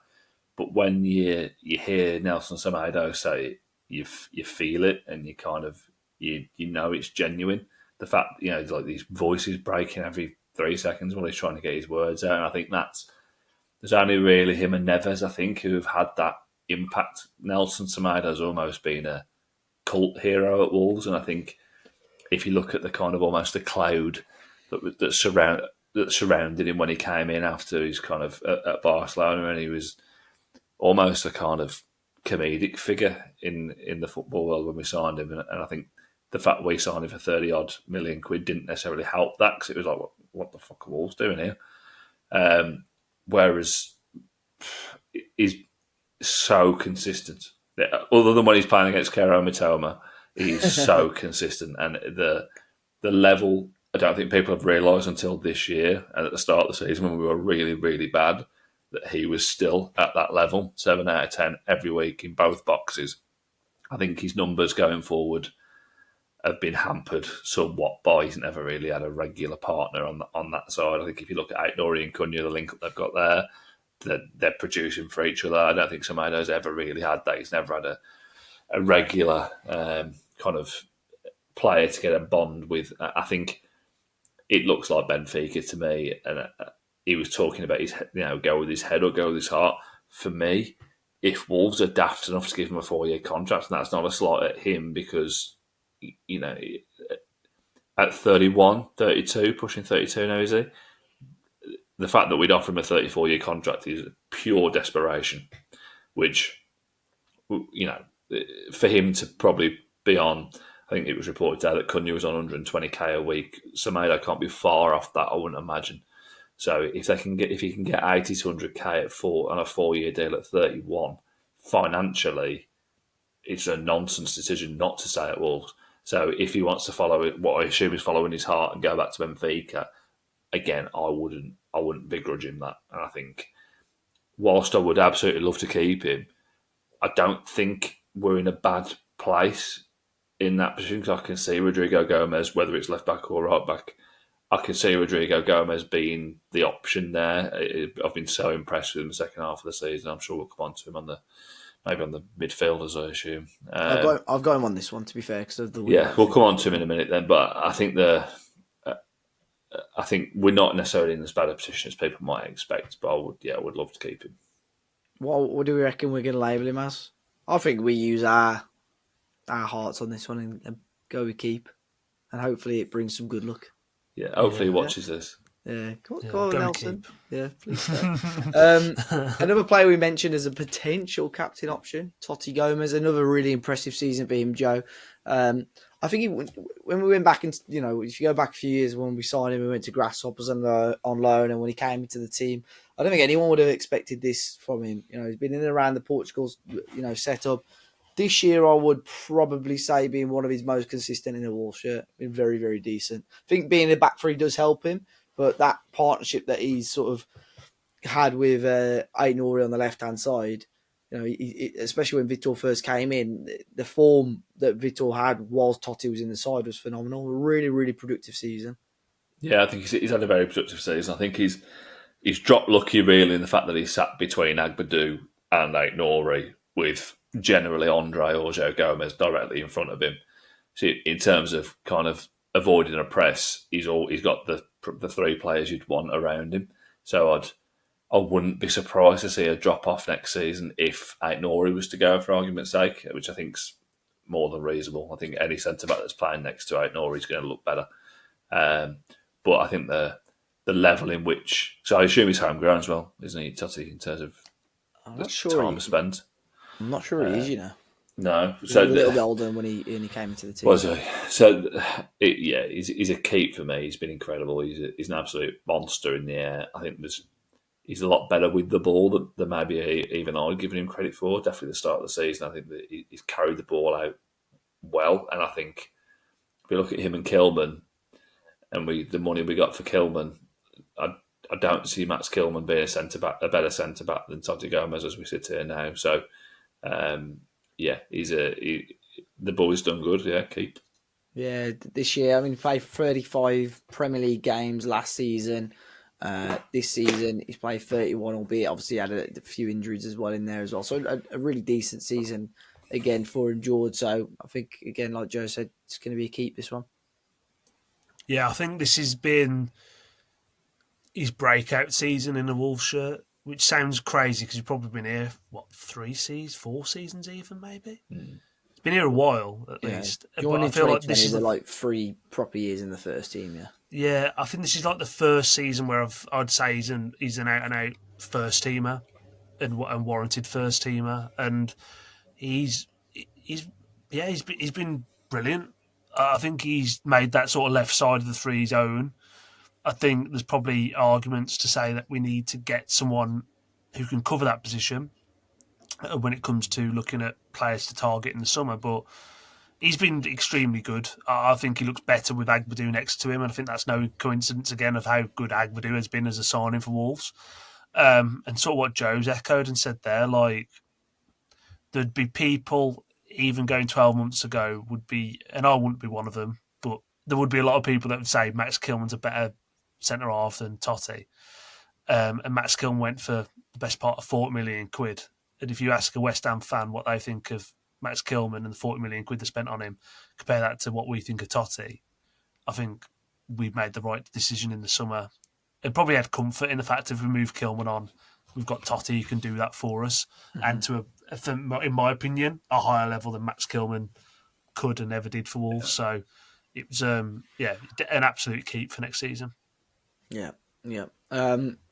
but when you hear Nelson Semedo say it, you feel it, and you kind of you know it's genuine. The fact like these voices breaking every 3 seconds while he's trying to get his words out, and I think there's only really him and Neves, I think, who have had that impact. Nelson Semedo's almost been a cult hero at Wolves, and I think if you look at the kind of almost the cloud that surrounded him when he came in after his kind of at Barcelona, and he was almost a kind of comedic figure in the football world when we signed him, and I think the fact we signed him for 30 odd million quid didn't necessarily help that, because it was like, what the fuck are Wolves doing here? Whereas he's so consistent. Other than when he's playing against Kero Mitoma, he's so consistent. And the level, I don't think people have realised until this year, and at the start of the season when we were really, really bad, that he was still at that level, 7 out of 10 every week in both boxes. I think his numbers going forward have been hampered somewhat by he's never really had a regular partner on that side. I think if you look at Ait-Nouri and Cunha, the link they've got there, they're producing for each other. I don't think Semedo's ever really had that. He's never had a regular kind of player to get a bond with. I think it looks like Benfica to me, and he was talking about his, go with his head or go with his heart. For me, if Wolves are daft enough to give him a 4-year contract, and that's not a slight at him, because at 31, 32, pushing 32 now, is he? The fact that we'd offer him a 34-year contract is pure desperation, which, for him to probably be on, I think it was reported today that Cunha was on 120k a week. Semedo can't be far off that, I wouldn't imagine. So if he can get 80 to 100k on a 4-year deal at 31, financially, it's a nonsense decision not to stay at Wolves. So if he wants to follow what I assume is following his heart and go back to Benfica, again, I wouldn't begrudge him that. And I think, whilst I would absolutely love to keep him, I don't think we're in a bad place in that position, because I can see Rodrigo Gomes, whether it's left back or right back, I can see Rodrigo Gomes being the option there. I've been so impressed with him in the second half of the season. I'm sure we'll come on to him maybe on the midfielders, I assume. I've got him on this one, to be fair, because of the we'll come on to him in a minute then. But I think I think we're not necessarily in as bad a position as people might expect. But I would love to keep him. What do we reckon we're going to label him as? I think we use our hearts on this one and go with keep, and hopefully it brings some good luck. Yeah, hopefully he watches this. Yeah, go Yeah, on, go Nelson. keep. Yeah, please. Another player we mentioned as a potential captain option, Toti Gomes. Another really impressive season for him, Joe. I think when we went back, and if you go back a few years when we signed him, we went to Grasshoppers on loan, and when he came into the team, I don't think anyone would have expected this from him. He's been in and around the Portugal's setup. This year, I would probably say being one of his most consistent in the Wolves shirt. Been very, very decent. I think being a back three does help him, but that partnership that he's sort of had with Ait-Nouri on the left-hand side, especially when Vitor first came in, the form that Vitor had whilst Totti was in the side was phenomenal. Really, really productive season. Yeah, I think he's had a very productive season. I think he's dropped lucky really in the fact that he sat between Agbadou and Ait-Nouri with generally Andre or Joe Gomez directly in front of him. So in terms of kind of avoiding a press, he's got the three players you'd want around him. So I wouldn't be surprised to see a drop off next season if Ait-Nouri was to go, for argument's sake, which I think's more than reasonable. I think any centre back that's playing next to Ait-Nouri is going to look better. But I think the level in which, so I assume he's homegrown as well, isn't he, Toti, in terms of I'm the not sure. time spent? I'm not sure he is. No, He's a little bit older than when he came into the team. Was he? So he's a keep for me. He's been incredible. He's an absolute monster in the air. I think he's a lot better with the ball than maybe even I'd given him credit for. Definitely the start of the season, I think that he's carried the ball out well, and I think if we look at him and Kilman, and the money we got for Kilman, I don't see Max Kilman being a better centre back than Toti Gomes as we sit here now. So, the boy's done good. Yeah, keep. Yeah, this year, he played 35 Premier League games last season. This season, he's played 31, albeit obviously had a few injuries as well in there as well. So a really decent season again for him, Jord. So I think, again, like Joe said, it's going to be a keep, this one. Yeah, I think this has been his breakout season in the Wolves shirt, which sounds crazy because he's probably been here, 4 seasons even, maybe? Mm. He's been here a while, at least. But I feel like this is like 3 proper years in the first team, yeah. Yeah, I think this is like the first season where I'd say he's an out-and-out first teamer and warranted first teamer, and he's been brilliant. I think he's made that sort of left side of the three his own. I think there's probably arguments to say that we need to get someone who can cover that position when it comes to looking at players to target in the summer, but he's been extremely good. I think he looks better with Agbadou next to him, and I think that's no coincidence again of how good Agbadou has been as a signing for Wolves. And sort of what Joe's echoed and said there, like there'd be people even going 12 months ago would be, and I wouldn't be one of them, but there would be a lot of people that would say Max Kilman's a better centre half than Toti. And Max Kilman went for the best part of 40 million quid. And if you ask a West Ham fan what they think of Max Kilman and the 40 million quid they spent on him, compare that to what we think of Toti, I think we've made the right decision in the summer. It probably had comfort in the fact if we move Kilman on, we've got Toti who can do that for us, and to in my opinion, a higher level than Max Kilman could and never did for Wolves. So it was an absolute keep for next season. Yeah.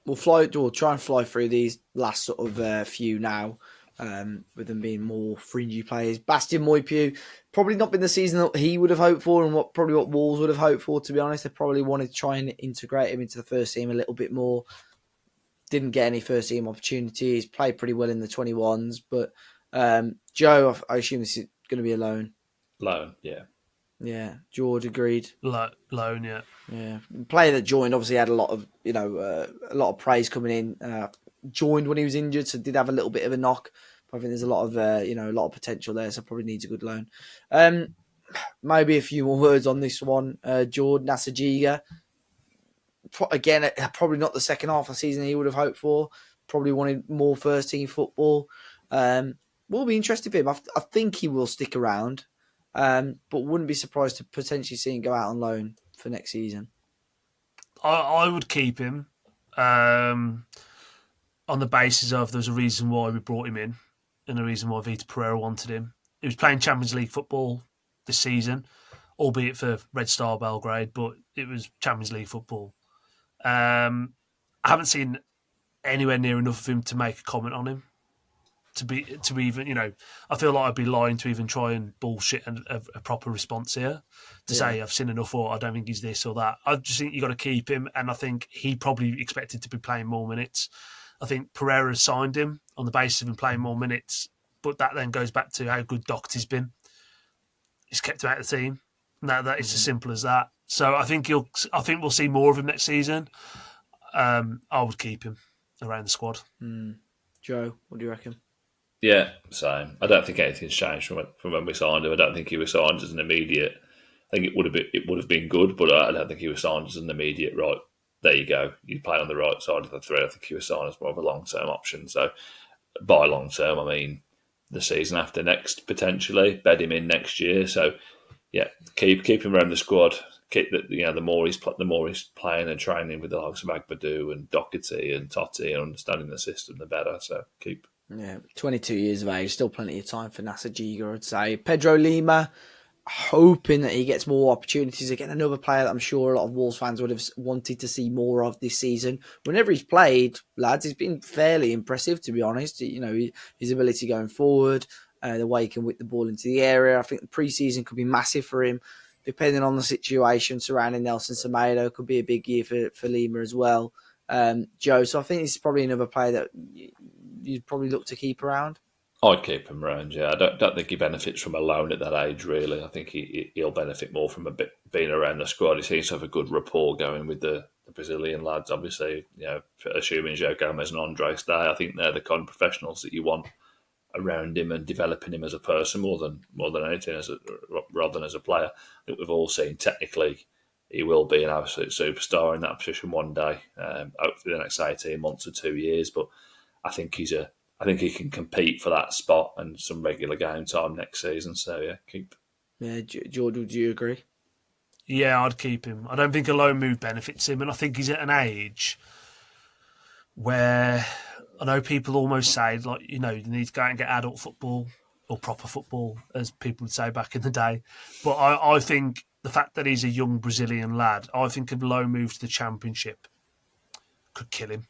We'll try and fly through these last sort of few now, with them being more fringy players. Bastien Moipiu, probably not been the season that he would have hoped for, and what Wolves would have hoped for, to be honest. They probably wanted to try and integrate him into the first team a little bit more. Didn't get any first team opportunities. Played pretty well in the 21s, but Joe, I assume this is going to be a loan. Loan, yeah. Yeah, Jord agreed. Loan, yeah. Yeah, player that joined obviously had a lot of praise coming in. Joined when he was injured, so did have a little bit of a knock. But I think there's a lot of potential there, so probably needs a good loan. Maybe a few more words on this one. Jord Nasajiga. Again, probably not the second half of the season he would have hoped for. Probably wanted more first team football. Will be interested for him. I think he will stick around, but wouldn't be surprised to potentially see him go out on loan for next season. I would keep him on the basis of there's a reason why we brought him in and a reason why Vitor Pereira wanted him. He was playing Champions League football this season, albeit for Red Star Belgrade, but it was Champions League football. I haven't seen anywhere near enough of him to make a comment on him. To even, I feel like I'd be lying to even try and bullshit a proper response here to say I've seen enough or I don't think he's this or that. I just think you got to keep him, and I think he probably expected to be playing more minutes. I think Pereira signed him on the basis of him playing more minutes, but that then goes back to how good Doherty's been. He's kept him out of the team. That it's as simple as that. So I think we'll see more of him next season. I would keep him around the squad. Joe, what do you reckon? Yeah, same. I don't think anything's changed from when we signed him. I don't think he was signed as an immediate. I think it would have been good, but I don't think he was signed as an immediate. Right, there you go. You play on the right side of the three. I think he was signed as more of a long term option. So by long term, I mean the season after next potentially. Bed him in next year. So yeah, keep him around the squad. Keep the more he's playing and training with the likes of Agbadou and Doherty and Toti and understanding the system, the better. So keep. Yeah, 22 years of age, still plenty of time for Nasser Giga, I'd say. Pedro Lima, hoping that he gets more opportunities. Again, another player that I'm sure a lot of Wolves fans would have wanted to see more of this season. Whenever he's played, lads, he's been fairly impressive, to be honest. His ability going forward, the way he can whip the ball into the area. I think the pre-season could be massive for him, depending on the situation surrounding Nelson Semedo. Could be a big year for Lima as well. Joe, so I think this is probably another player that you'd probably look to keep around. I'd keep him around, yeah. I don't think he benefits from a loan at that age, really. I think he'll benefit more from being around the squad. He seems to have a good rapport going with the Brazilian lads, obviously. Assuming Joe Gomes and Andre stay, I think they're the kind of professionals that you want around him and developing him as a person more than anything, rather than as a player. I think we've all seen technically he will be an absolute superstar in that position one day, hopefully the next 18 months or 2 years. But I think I think he can compete for that spot and some regular game time next season. So yeah, keep. Yeah, Jordan, do you agree? Yeah, I'd keep him. I don't think a loan move benefits him, and I think he's at an age where I know people almost say, like, you need to go out and get adult football or proper football, as people would say back in the day. But I think the fact that he's a young Brazilian lad, I think a loan move to the Championship could kill him.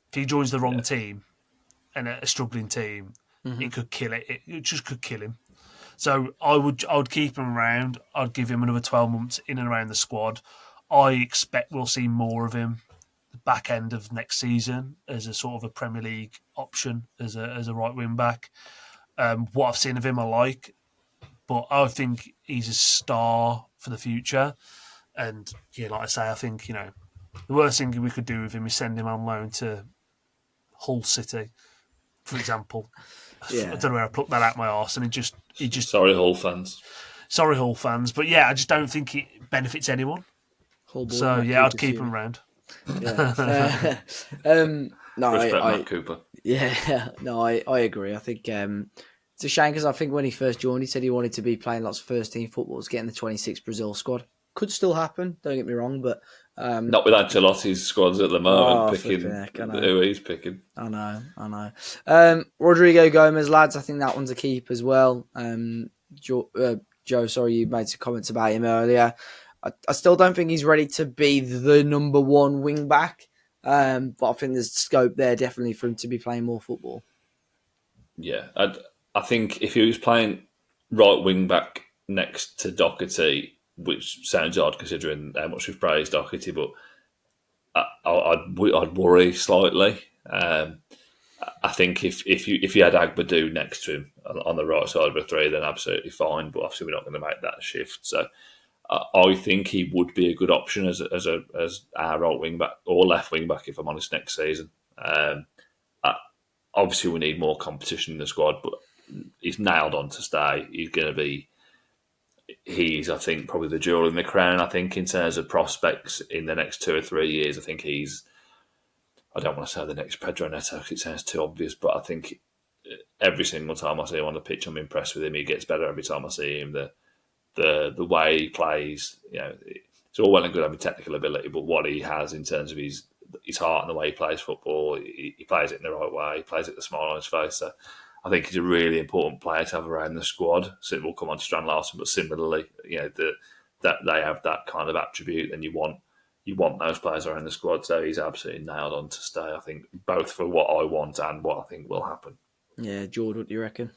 If he joins the wrong team and a struggling team, it could kill it. It just could kill him. So I would keep him around. I'd give him another 12 months in and around the squad. I expect we'll see more of him the back end of next season as a sort of a Premier League option as a right wing back. What I've seen of him I like, but I think he's a star for the future. And yeah, like I say, I think the worst thing we could do with him is send him on loan to Hull City, for example. Yeah. I don't know where I plucked that out my arse, and he just. Sorry, Hull fans. Sorry, Hull fans, but yeah, I just don't think it benefits anyone. So yeah, I'd keep him around. Yeah. No, respect Matt Cooper. Yeah, no, I agree. I think it's a shame because I think when he first joined, he said he wanted to be playing lots of first team footballs, getting the 26 Brazil squad. Could still happen. Don't get me wrong, but not with Ancelotti's squads at the moment, picking who he's picking. I know. Rodrigo Gomes, lads, I think that one's a keep as well. Joe, sorry, you made some comments about him earlier. I still don't think he's ready to be the number one wing back, but I think there's scope there definitely for him to be playing more football. Yeah, I think if he was playing right wing back next to Doherty, which sounds odd considering how much we've praised Doherty, but I'd worry slightly. I think if you had Agbadou next to him on the right side of the three, then absolutely fine. But obviously, we're not going to make that shift. So I think he would be a good option as our right wing back or left wing back, if I'm honest, next season. Obviously, we need more competition in the squad, but he's nailed on to stay. He's, I think, probably the jewel in the crown. I think in terms of prospects in the next 2 or 3 years, I think he's. I don't want to say the next Pedro Neto because it sounds too obvious, but I think every single time I see him on the pitch, I'm impressed with him. He gets better every time I see him. The way he plays, it's all well and good having technical ability, but what he has in terms of his heart and the way he plays football, he plays it in the right way. He plays it with a smile on his face. So I think he's a really important player to have around the squad. So we'll come on to Strand Larsen, but similarly, that they have that kind of attribute, and you want you want those players around the squad. So he's absolutely nailed on to stay. I think both for what I want and what I think will happen. Yeah, Jord, what do you reckon?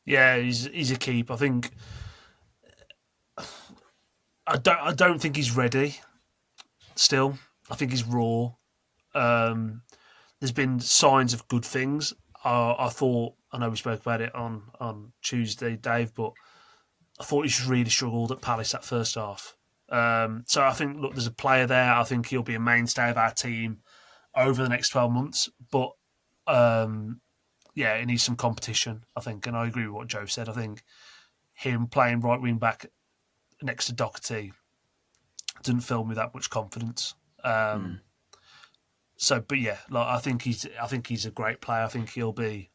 Yeah, he's a keep. I think I don't think he's ready. Still, I think he's raw. There's been signs of good things. I thought, I know we spoke about it on Tuesday, Dave, but I thought he just really struggled at Palace that first half. So I think, look, there's a player there. I think he'll be a mainstay of our team over the next 12 months. But yeah, he needs some competition, I think. And I agree with what Joe said. I think him playing right wing back next to Doherty didn't fill me that much confidence. So, but yeah, like I think he's a great player. I think he'll be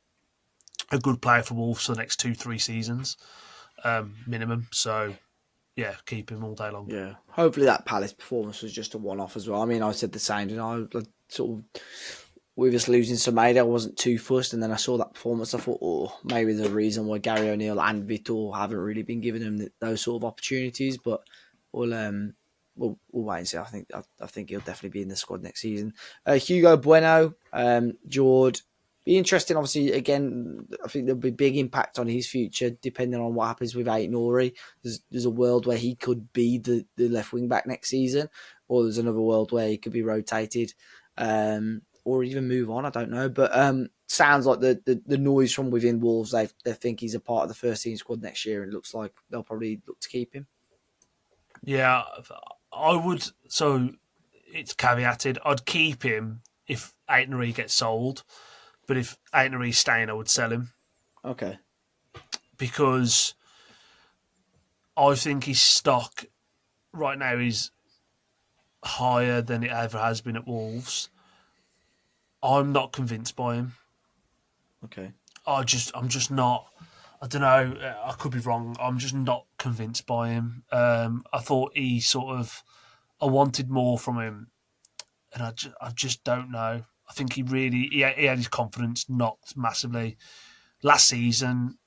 a good player for Wolves for the next 2-3 seasons, minimum. So, yeah, keep him all day long. Yeah, hopefully that Palace performance was just a one-off as well. I mean, I said the same, and I sort of with us losing Semedo, I wasn't too fussed, and then I saw that performance. I thought, oh, maybe there's a reason why Gary O'Neill and Vitor haven't really been giving him those sort of opportunities. But we'll wait and see. I think he'll definitely be in the squad next season. Hugo Bueno, Jord. Be interesting, obviously, again, I think there'll be a big impact on his future depending on what happens with Ait-Nouri. There's a world where he could be the left wing back next season, or there's another world where he could be rotated, or even move on, I don't know. But sounds like the noise from within Wolves, they think he's a part of the first team squad next year, and it looks like they'll probably look to keep him. Yeah, I would. So it's caveated. I'd keep him if Ait-Nouri gets sold. But if Ait-Nouri's staying, I would sell him. Okay. Because I think his stock right now is higher than it ever has been at Wolves. I'm not convinced by him. Okay. I'm just not. I don't know. I could be wrong. I'm just not convinced by him. I thought he I wanted more from him, and I just don't know. I think he had his confidence knocked massively last season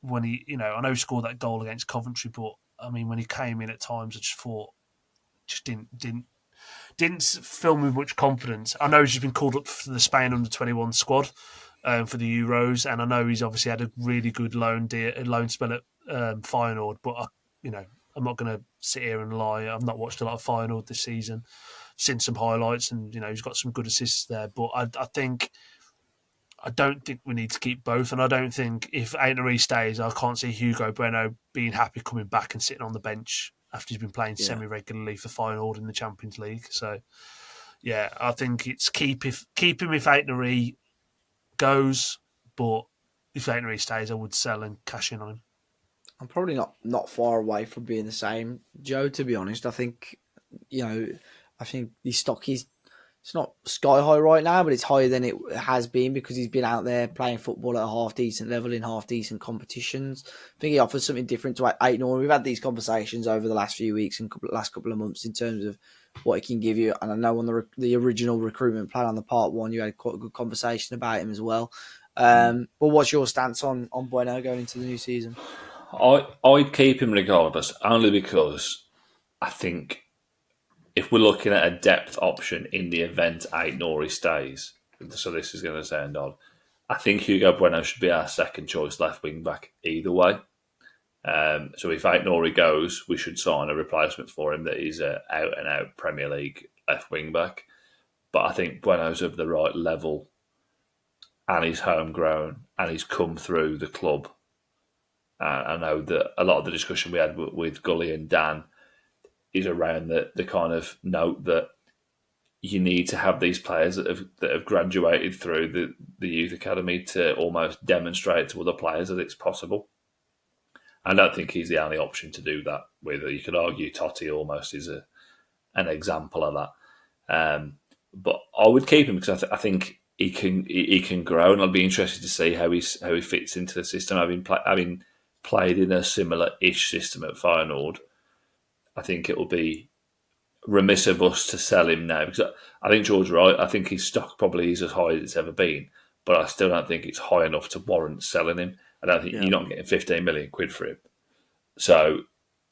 when I know he scored that goal against Coventry, but I mean when he came in at times, I just thought didn't fill me with much confidence. I know he's just been called up for the Spain under-21 squad for the Euros, and I know he's obviously had a really good loan spell at Feyenoord, but I'm not going to sit here and lie. I've not watched a lot of Feyenoord this season. Seen some highlights, and he's got some good assists there. But I don't think we need to keep both, and I don't think if Ait-Nouri stays, I can't see Hugo Bueno being happy coming back and sitting on the bench after he's been playing semi-regularly for Feyenoord in the Champions League. So, yeah, I think it's keep him if Ait-Nouri goes, but if Ait-Nouri stays, I would sell and cash in on him. I'm probably not far away from being the same, Joe, to be honest. I think, I think his stock is it's not sky high right now, but it's higher than it has been because he's been out there playing football at a half decent level in half decent competitions. I think he offers something different to Ait-Nouri. We've had these conversations over the last few weeks and last couple of months in terms of what he can give you. And I know on the original recruitment plan on the part one, you had quite a good conversation about him as well. But what's your stance on Bueno going into the new season? I'd keep him regardless, only because I think if we're looking at a depth option in the event Ait-Nouri stays, so this is going to sound odd, I think Hugo Bueno should be our second choice left wing back either way. So if Ait-Nouri goes, we should sign a replacement for him that is an out and out Premier League left wing back. But I think Bueno's of the right level, and he's homegrown, and he's come through the club. I know that a lot of the discussion we had with Gully and Dan is around the kind of note that you need to have these players that have graduated through the youth academy to almost demonstrate to other players that it's possible. I don't think he's the only option to do that with. You could argue Toti almost is an example of that. But I would keep him because I think he can grow, and I'd be interested to see how he fits into the system. Having played in a similar-ish system at Feyenoord, I think it will be remiss of us to sell him now because I think George's right. I think his stock probably is as high as it's ever been, but I still don't think it's high enough to warrant selling him. I don't think you're not getting 15 million quid for him. So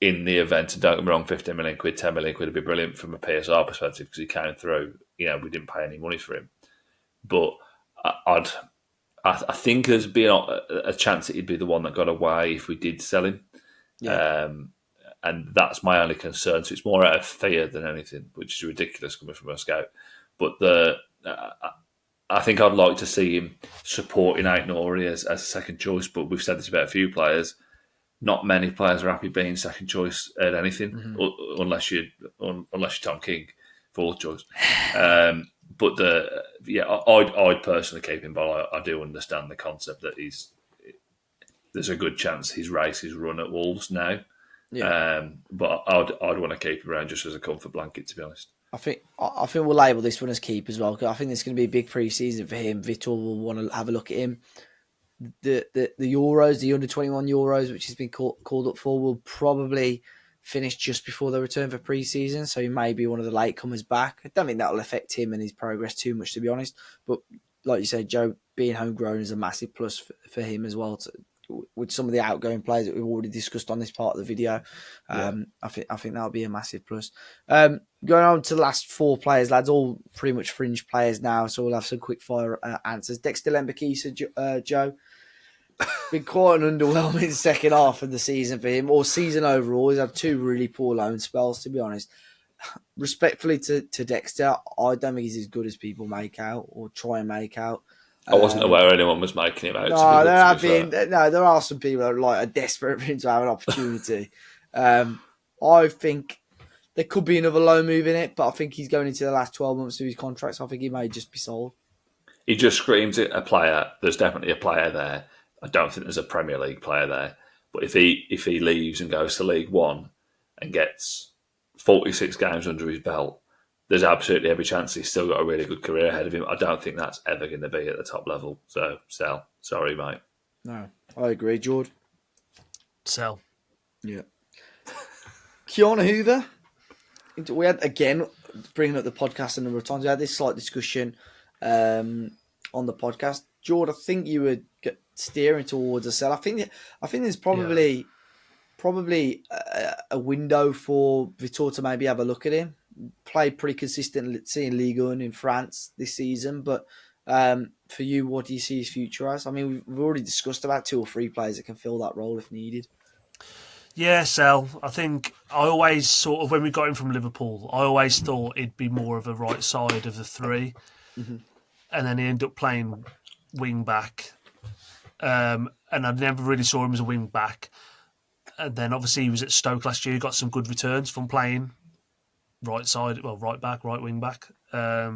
in the event, and don't get me wrong, 15 million quid, 10 million quid would be brilliant from a PSR perspective because he came through. We didn't pay any money for him, but I think there's been a chance that he'd be the one that got away if we did sell him. Yeah. And that's my only concern. So it's more out of fear than anything, which is ridiculous coming from a scout. But I think I'd like to see him supporting Ait-Nouri as a second choice. But we've said this about a few players. Not many players are happy being second choice at anything, unless you're Tom King, fourth choice. But I'd personally keep him. But I do understand the concept that there's a good chance his race is run at Wolves now. Yeah. But I'd want to keep him around just as a comfort blanket, to be honest. I think we'll label this one as keep as well, because I think there's going to be a big pre-season for him. Vitor will want to have a look at him. The Euros, the under-21 Euros, which he's been called up for, will probably finish just before the return for pre-season, so he may be one of the latecomers back. I don't think that'll affect him and his progress too much, to be honest. But like you said, Joe, being homegrown is a massive plus for him as well, with some of the outgoing players that we've already discussed on this part of the video. I think that'll be a massive plus. Going on to the last four players, lads, all pretty much fringe players now, so we'll have some quick fire answers. Dexter Lembakisa, Joe, been quite an underwhelming second half of the season for him, or season overall. He's had two really poor loan spells, to be honest. Respectfully to Dexter, I don't think he's as good as people make out or try and make out. I wasn't aware anyone was making him out. There are some people that are desperate for him to have an opportunity. I think there could be another low move in it, but I think he's going into the last 12 months of his contract, so I think he may just be sold. He just screams at a player. There's definitely a player there. I don't think there's a Premier League player there. But if he leaves and goes to League One and gets 46 games under his belt, there's absolutely every chance he's still got a really good career ahead of him. I don't think that's ever going to be at the top level. So, sell. Sorry, mate. No, I agree, Jord. Sell. Yeah. Keanu Hoover. We had, again, bringing up the podcast a number of times, we had this slight discussion on the podcast. Jord, I think you were steering towards a sell. I think there's probably a window for Vitor to maybe have a look at him. Played pretty consistently in Ligue 1 in France this season, but for you, what do you see his future as? I mean, we've already discussed about 2 or 3 players that can fill that role if needed. Yeah, sell. I think I always sort of, when we got him from Liverpool, I always thought he'd be more of a right side of the 3. Mm-hmm. And then he ended up playing wing back. And I never really saw him as a wing back. And then obviously he was at Stoke last year, got some good returns from playing right back, right wing back. I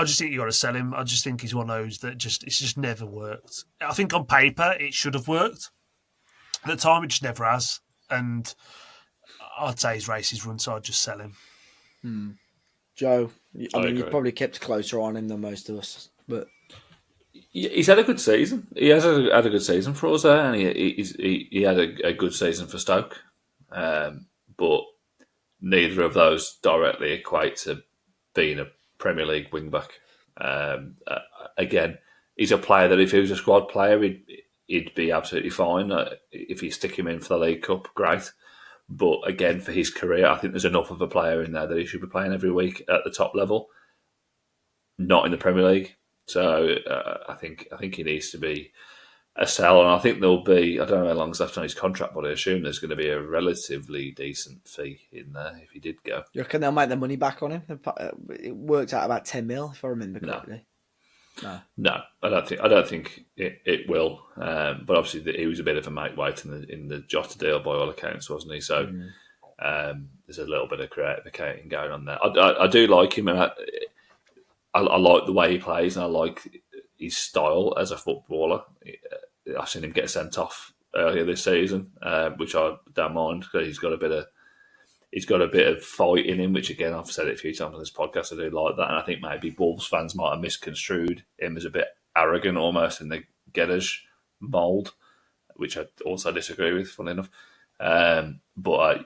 just think you got to sell him. I just think he's one of those that it's just never worked. I think on paper it should have worked. At the time, it just never has. And I'd say his race is run, so I'd just sell him. Joe, I mean, you've probably kept closer on him than most of us, but he's had a good season. He has had a good season for us there, and he had a good season for Stoke. But neither of those directly equate to being a Premier League wing-back. Again, he's a player that if he was a squad player, he'd be absolutely fine. If you stick him in for the League Cup, great. But again, for his career, I think there's enough of a player in there that he should be playing every week at the top level, not in the Premier League. So I think he needs to be a sell, and I think there'll be, I don't know how long's left on his contract, but I assume there's going to be a relatively decent fee in there if he did go. You reckon they'll make the money back on him? It worked out about 10 mil, if I remember correctly. No, I don't think it will. But obviously, he was a bit of a make weight in the Jota deal by all accounts, wasn't he? So there's a little bit of creativity going on there. I do like him, and I like the way he plays, and I like his style as a footballer. I've seen him get sent off earlier this season, which I don't mind because he's got a bit of fight in him, which again I've said it a few times on this podcast. I do like that, and I think maybe Wolves fans might have misconstrued him as a bit arrogant, almost in the Geddes mould, which I also disagree with, funny enough. But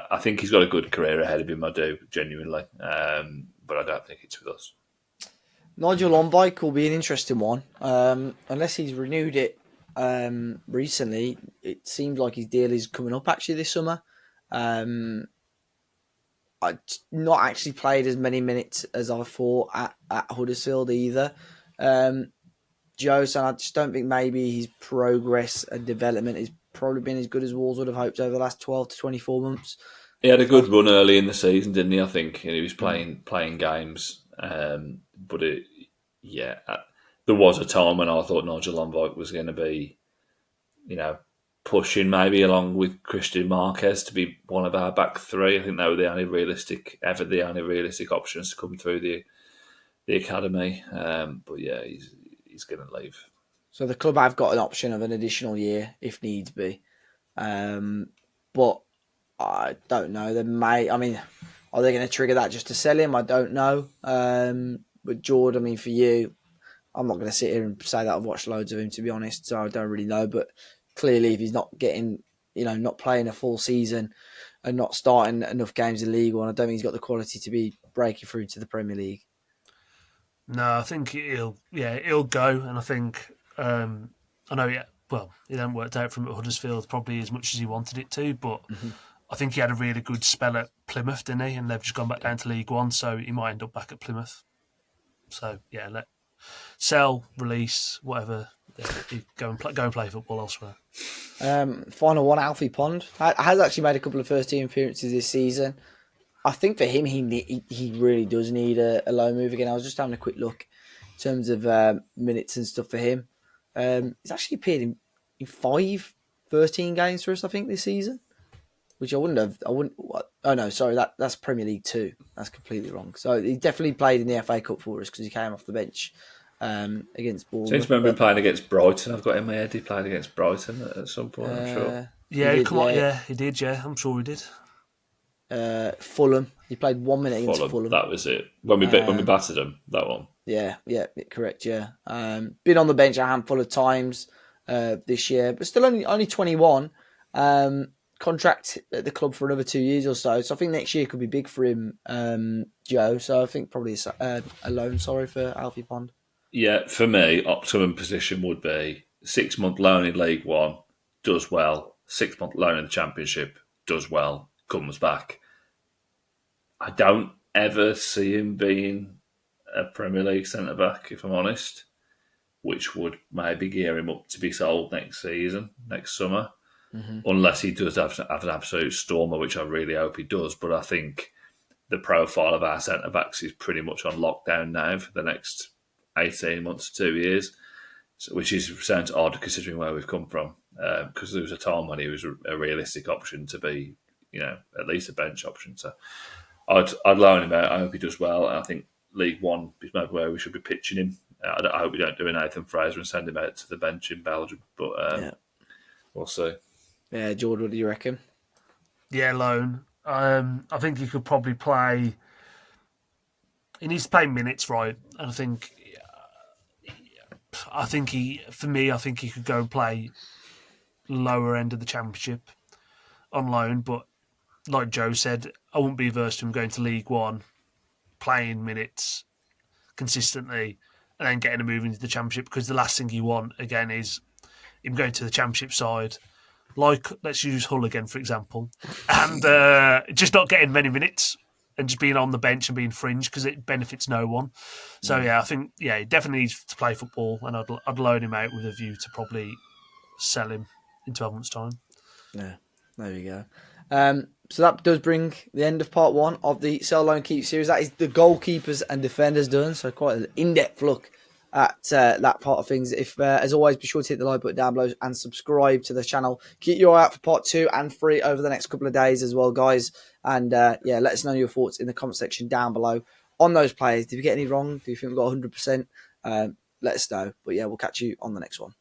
I think he's got a good career ahead of him. I do genuinely, but I don't think it's with us. Nigel Lonvike will be an interesting one. Unless he's renewed it recently, it seems like his deal is coming up actually this summer. Not actually played as many minutes as I thought at Huddersfield either. Joe, so I just don't think maybe his progress and development has probably been as good as Wolves would have hoped over the last 12 to 24 months. He had a good run early in the season, didn't he? I think and he was playing games, but there was a time when I thought Nigel Lundvik was going to be, pushing maybe along with Christian Marquez to be one of our back three. I think they were the only realistic options to come through the academy. But yeah, he's going to leave. So the club have got an option of an additional year if needs be, but I don't know. Are they going to trigger that just to sell him? I don't know. But Jord, for you, I'm not going to sit here and say that I've watched loads of him, to be honest, so I don't really know. But clearly, if he's not getting, not playing a full season and not starting enough games in League One, I don't think he's got the quality to be breaking through to the Premier League. No, I think he'll go, and I think I know. Yeah, well, it hasn't worked out from Huddersfield probably as much as he wanted it to, but I think he had a really good spell at Plymouth, didn't he? And they've just gone back down to League One, so he might end up back at Plymouth. So yeah, sell, release, whatever. Yeah, go and play football elsewhere. Final one, Alfie Pond has actually made a couple of first team appearances this season. I think for him, he really does need a loan move again. I was just having a quick look in terms of minutes and stuff for him. He's actually appeared in 5 first-team games for us, I think, this season, which I wouldn't. Oh no, sorry, that's Premier League 2. That's completely wrong. So he definitely played in the FA Cup for us because he came off the bench against Bournemouth. Since remember him playing against Brighton, I've got in my head he played against Brighton at some point. I'm sure. Yeah, he did. Yeah, I'm sure he did. Fulham. He played 1 minute against Fulham. That was it. When we battered him, that one. Yeah, correct. Yeah, been on the bench a handful of times this year, but still only 21. Contract at the club for another 2 years or so. So I think next year could be big for him, Joe. So I think probably a loan. Sorry for Alfie Pond. Yeah, for me, optimum position would be 6-month loan in League One, does well. 6-month loan in the Championship, does well, comes back. I don't ever see him being a Premier League centre-back, if I'm honest, which would maybe gear him up to be sold next summer, unless he does have an absolute stormer, which I really hope he does. But I think the profile of our centre-backs is pretty much on lockdown now for the next 18 months, 2 years, which sounds odd considering where we've come from, because there was a time when he was a realistic option to be, at least a bench option. So I'd loan him out. I hope he does well. And I think League One is maybe where we should be pitching him. I hope we don't do a Nathan Fraser and send him out to the bench in Belgium, but we'll see. Yeah, Jord, what do you reckon? Yeah, loan. I think he could probably play. He needs to play minutes, right? And I think he could go and play lower end of the Championship on loan. But like Joe said, I wouldn't be averse to him going to League One, playing minutes consistently, and then getting a move into the Championship, because the last thing you want, again, is him going to the Championship side, like, let's use Hull again, for example, and just not getting many minutes and just being on the bench and being fringe, because it benefits no one. So, I think, he definitely needs to play football, and I'd loan him out with a view to probably sell him in 12 months' time. Yeah, there you go. So that does bring the end of part 1 of the Sell, Loan, Keep series. That is the goalkeepers and defenders done. So quite an in-depth look at that part of things. If, as always, be sure to hit the like button down below and subscribe to the channel. Keep your eye out for part 2 and 3 over the next couple of days as well, guys. And let us know your thoughts in the comment section down below on those players. Did we get any wrong? Do you think we got 100%? Let us know. But we'll catch you on the next one.